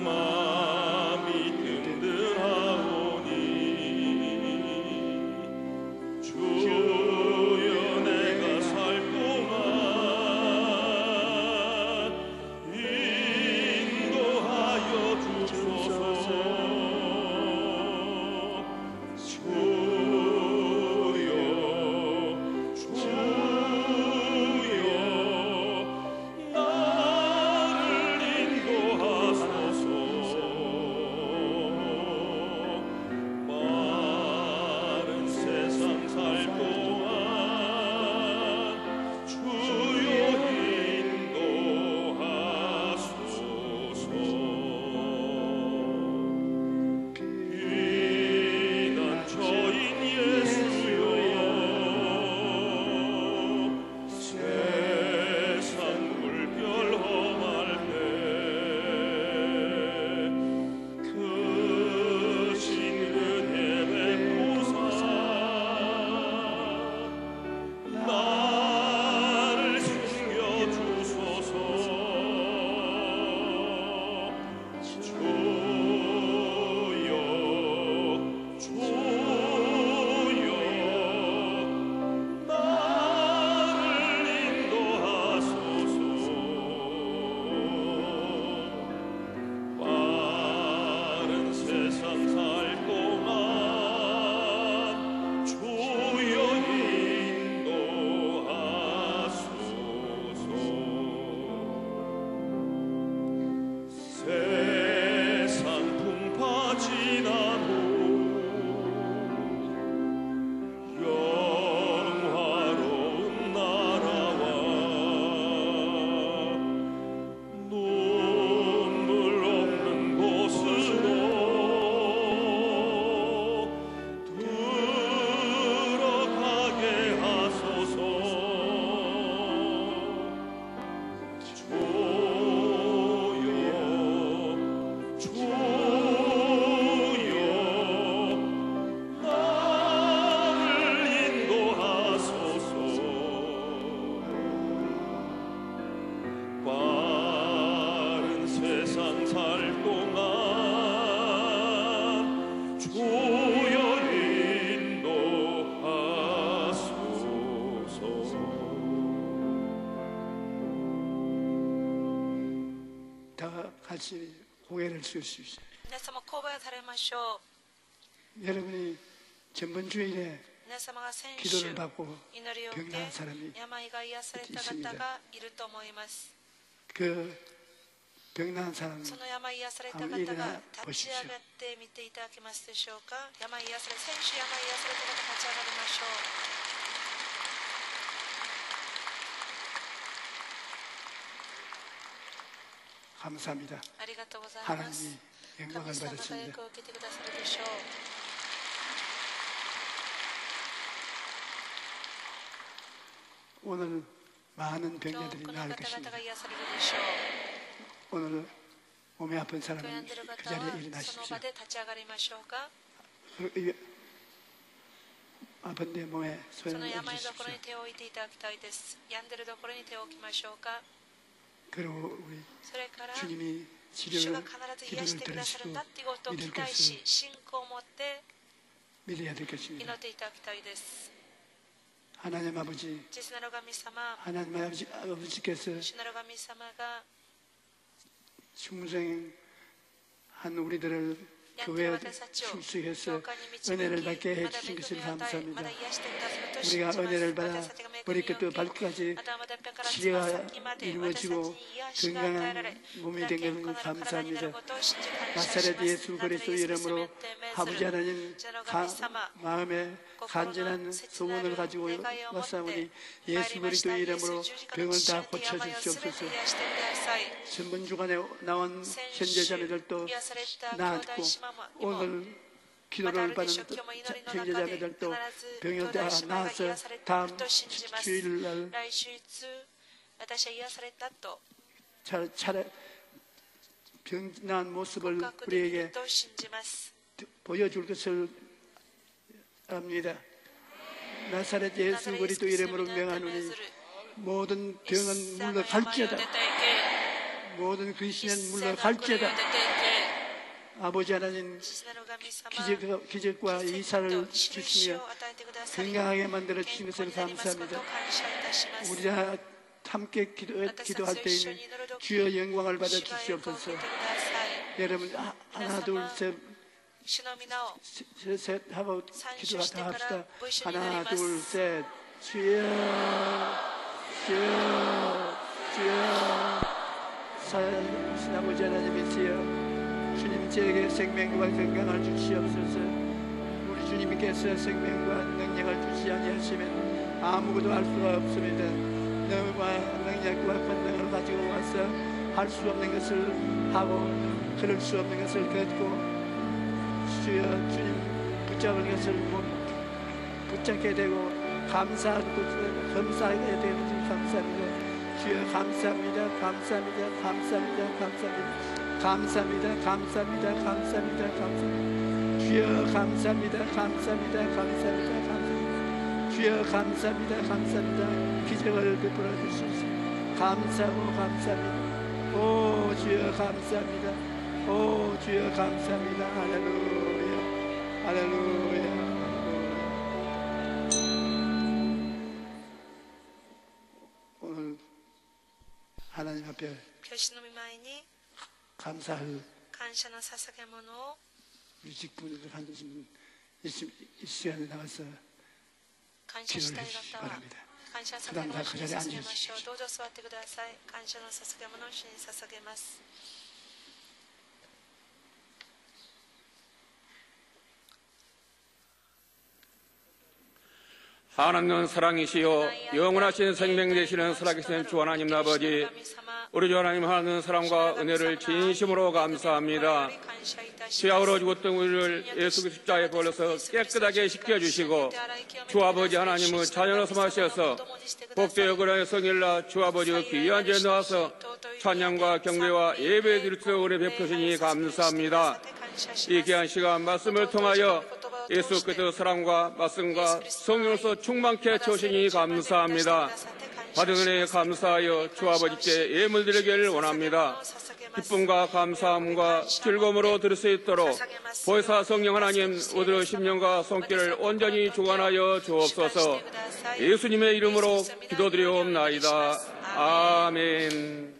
마음이 든든하오니 주여 내가 살 동안 인도하여 주소서. 주여 인도하소서. 다 같이 고개를 숙이십시오. 皆様交代されましょ 여러분이 전번 주일에 う。皆様が先週 기도를 받고 祈りを受け 병난 사람이 病が癒された方がいると思います。 그 병난 사람 その病癒された方が 한번 일어나 立ち上 보십시오. がってみていただけますでしょうか。病癒され、先週病癒された方立ち上がりましょう。 감사합니다. ありがとうございます。 하나님이 神 영광을 様がよ 받으십니다. く受けてくださるでしょう。 오늘 많은 今日 병자들이 この 나을 方々 것입니다. が癒されるでしょう。 오늘 몸이 아픈 悩ん 사람은 でいる 그 方 자리에 はその 일어나십시오. 場で立ち上がりましょうか。 아픈데 몸에 そ 손을 の病のと 얹으십시오. ころに手を置いていただきたいです。病んでいるところに手を置きましょうか。 그리고 우리 それから 주님이 主 치료를 が必ず癒し 기도를 てくださる 들으시고 んだっていうことを期 믿을 待し 것을 信仰を持って 믿어야 될 祈 것입니다. っていただきたいです。 하나님 아버지, 父なる神様、 하나님 아버지께서 主なる神様が 충성한 우리들을 やっている 교회에 私たちを 출석해서 教会に導き、 은혜를 받게 まだ恵 해주신 み 것을 を与え、ま 감사합니다. だ癒してくださると信じ 우리가 ます。 은혜를 받아 私たちが恵みを 머리끝부터 受け、 발끝까지 頭てっぺんからつま 치료가 先まで私たち 이루어지고 に癒しが与えられ、 건강한 몸이 된 健 것을 康なる体になる 감사합니다. ことを信じ感謝し 나사렛 ます。 예수 그리스도 이름으로 아버지 하나님 主の神様、 마음에 간절한 소원을 가지고 왔사오니 예수 그리스도 이름으로 병을 다 고쳐주시옵소서. 전번 주간에 나온 현재자매들도 나았고 오늘 기도를 받은 현재자매들도 병이 다 나아서 다음 주일날 来週いつ私は癒されたと 차례 병난 모습을 告白できる 우리에게 と信じます。 보여줄 것을 압니다. 나사렛 예수 그리스도 이름으로 명하노니 모든 병은 물러갈지어다. 모든 귀신은 물러갈지어다. 아버지 하나님 기적과 이사를 주시며 건강하게 만들어 주신 것을 감사합니다. 우리가 함께 기도할 때에는 주여 영광을 받아 주시옵소서. 여러분 하나 둘 셋 하고 기도 다 합시다. 하나 둘 셋 주여 살아계신 아버지 하나님이시여 주님 제게 생명과 건강을 주시옵소서. 우리 주님께서 생명과 능력을 주시 아니하시면 아무것도 할 수가 없습니다. 너와 능력과 권능을 가지고 와서 할 수 없는 것을 하고 그럴 수 없는 것을 걷고 주여 주님 붙잡을 것을 붙잡게 되고 감사하게 되는지 감사합니다. 주여 감사합니다. 감사합니다. 감사합니다. 감사합니다. 감사합니다. 감사합니다. 감사합니다. 감사합니다. 주여 감사합니다. 감사합니다. 감사합니다. 감사합니다. 주여 감사합니다. 감사합니다. 기적을 베풀어 주시옵소서. 감사하고 감사합니다. 오 주여 감사합니다. 오 주여 감사합니다. 할렐루야. 할렐루야. 오늘 하나님 앞에 教師の御前に 감사할 感謝の捧げ物を 우리 직분을 가지신 이 시간에 나가서 感謝したい 기도를 해주시기 方は 바랍니다. 感謝の捧げ物を主に捧げましょう。どうぞ座ってください。感謝の捧げ物を主に捧げます。 하나님은 사랑이시요 영원하신 생명 되시는 살아계신 주 하나님 아버지, 우리 주 하나님 하나님 사랑과 은혜를 진심으로 감사합니다. 죄악으로 죽었던 우리를 예수 그리스도 십자가에 걸려서 깨끗하게 씻겨주시고 주 아버지 하나님은 자녀로 삼으셔서 복되어 그라의 성일날 주 아버지의 귀한 죄에 나와서 찬양과 경배와 예배 드릴 수 은혜 베푸시니 감사합니다. 이 귀한 시간 말씀을 통하여 예수 그리스도의 사랑과 말씀과 성령으로서 충만케 채우시니 감사합니다. 받은 은혜에 감사하여 주 아버지께 예물 드리기를 원합니다. 기쁨과 감사함과 즐거움으로 들을 수 있도록 보혜사 성령 하나님 우리의 심령과 손길을 온전히 주관하여 주옵소서. 예수님의 이름으로 기도드리옵나이다. 아멘.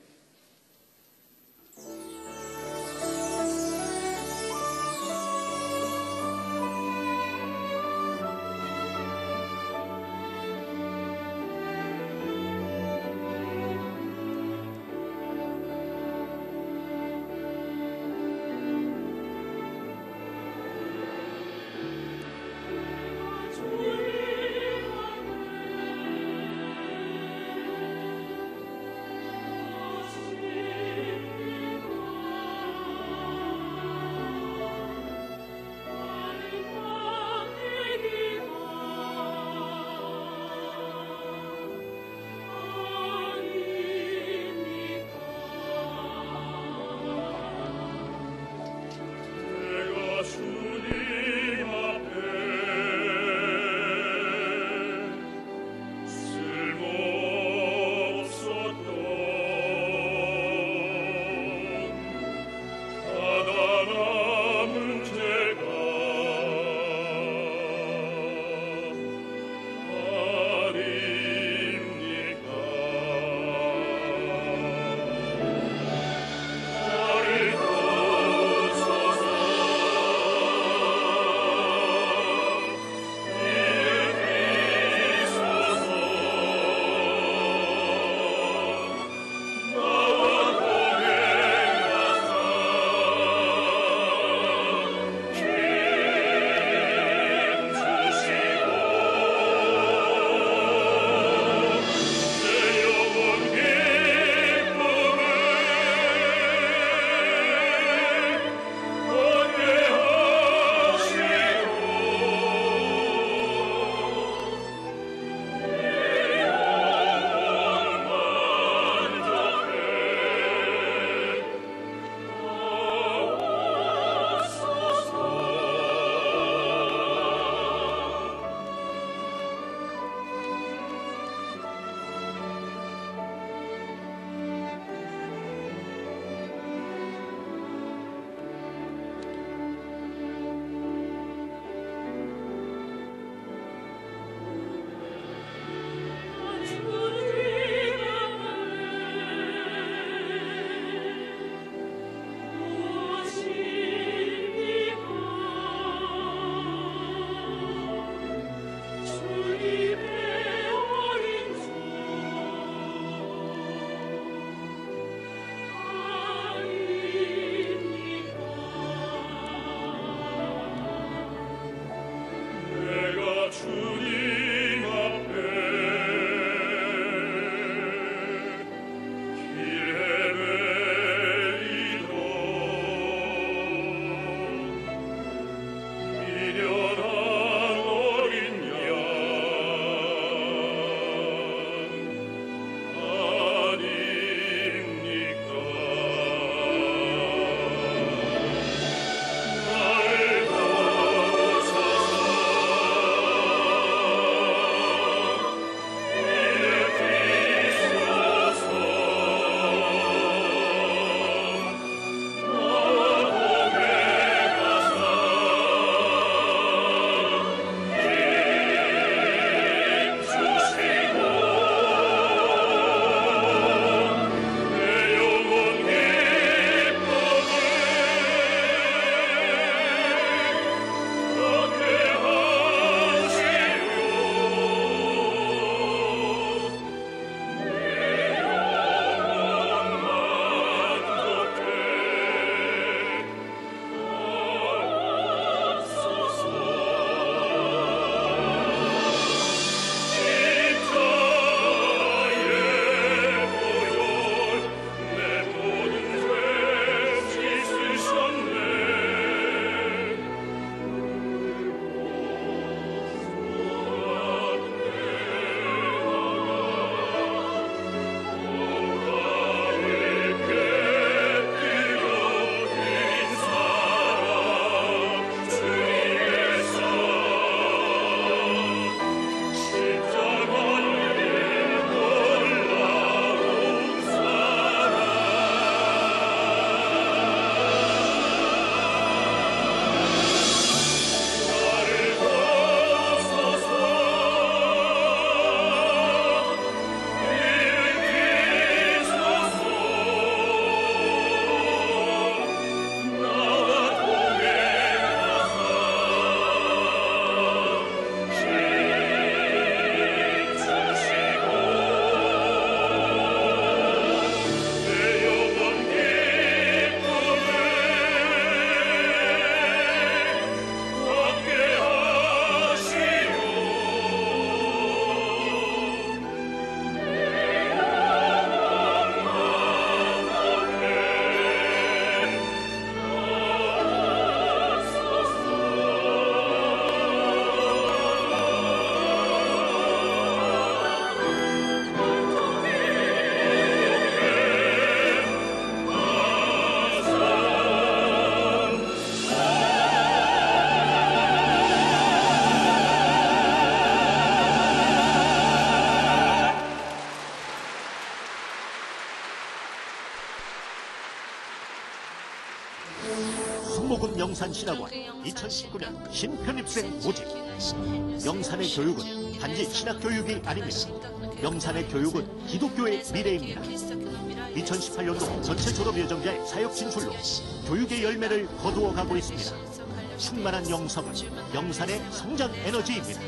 영산신학원 2019년 신편입생 모집. 영산의 교육은 단지 신학교육이 아닙니다. 영산의 교육은 기독교의 미래입니다. 2018년도 전체 졸업 예정자의 사역 진출로 교육의 열매를 거두어가고 있습니다. 충만한 영성은 영산의 성장 에너지입니다.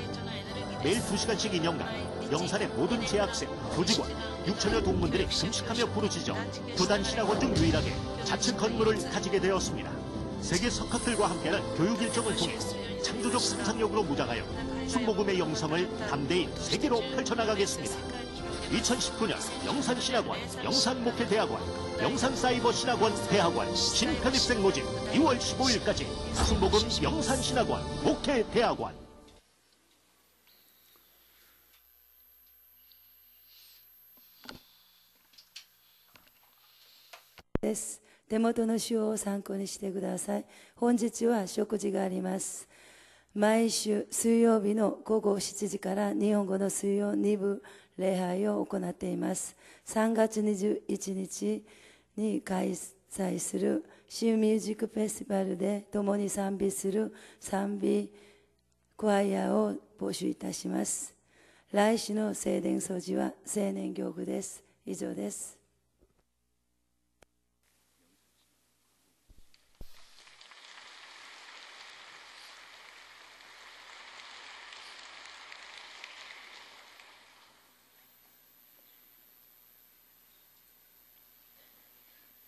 매일 2시간씩 2년간 영산의 모든 재학생, 교직원, 6천여 동문들이 금식하며 부르짖어 교단 신학원 중 유일하게 자체 건물을 가지게 되었습니다. 세계 석학들과 함께하는 교육 일정을 통해 창조적 상상력으로 무장하여 순복음의 영성을 담대히 세계로 펼쳐나가겠습니다. 2019년 영산신학원, 영산목회대학원, 영산사이버신학원 대학원 신편입생 모집 2월 15일까지 순복음 영산신학원 목회대학원. 手元の書を参考にしてください。本日は食事があります。毎週水曜日の午後7時から日本語の水曜2部礼拝を行っています。3月21日に開催する新ミュージックフェスティバルで共に賛美する賛美クワイアを募集いたします。来週の聖殿掃除は青年行具です。以上です。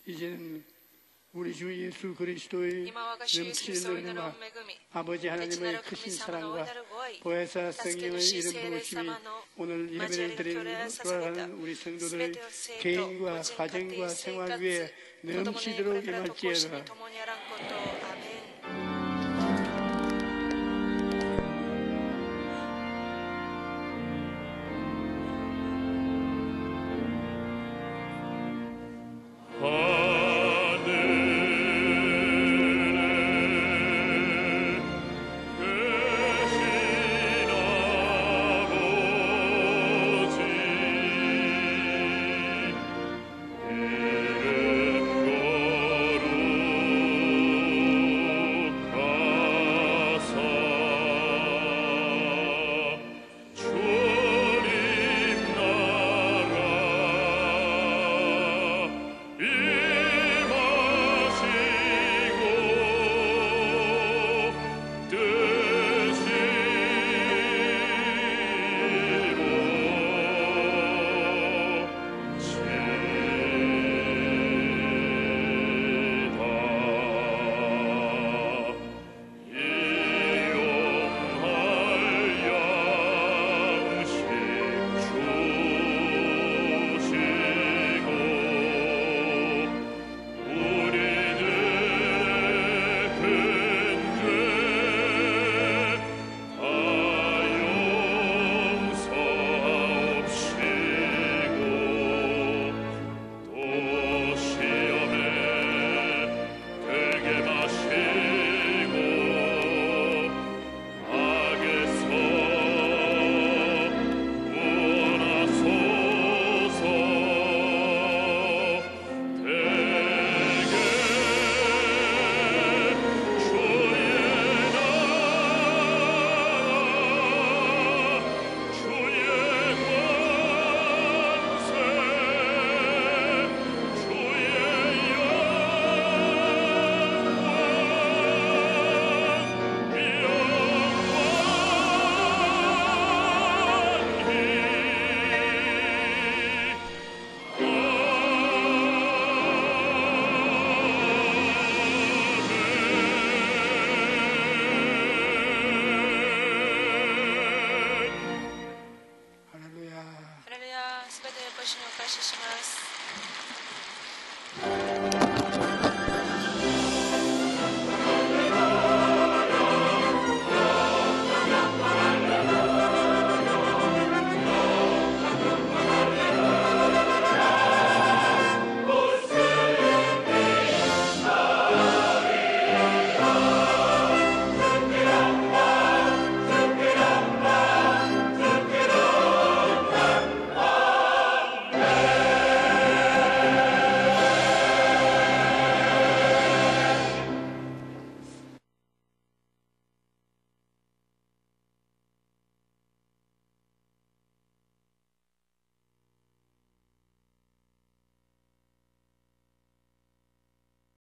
이제는 우리 주 예수 그리스도의 넘치는 은혜와 아버지 하나님의 크신 사랑과 보혜사 성령의 이름 부으심이 오늘 예배를 드리는 돌아가는 우리 성도들 개인과 가정과 생활 위에 넘치도록 임할지어다.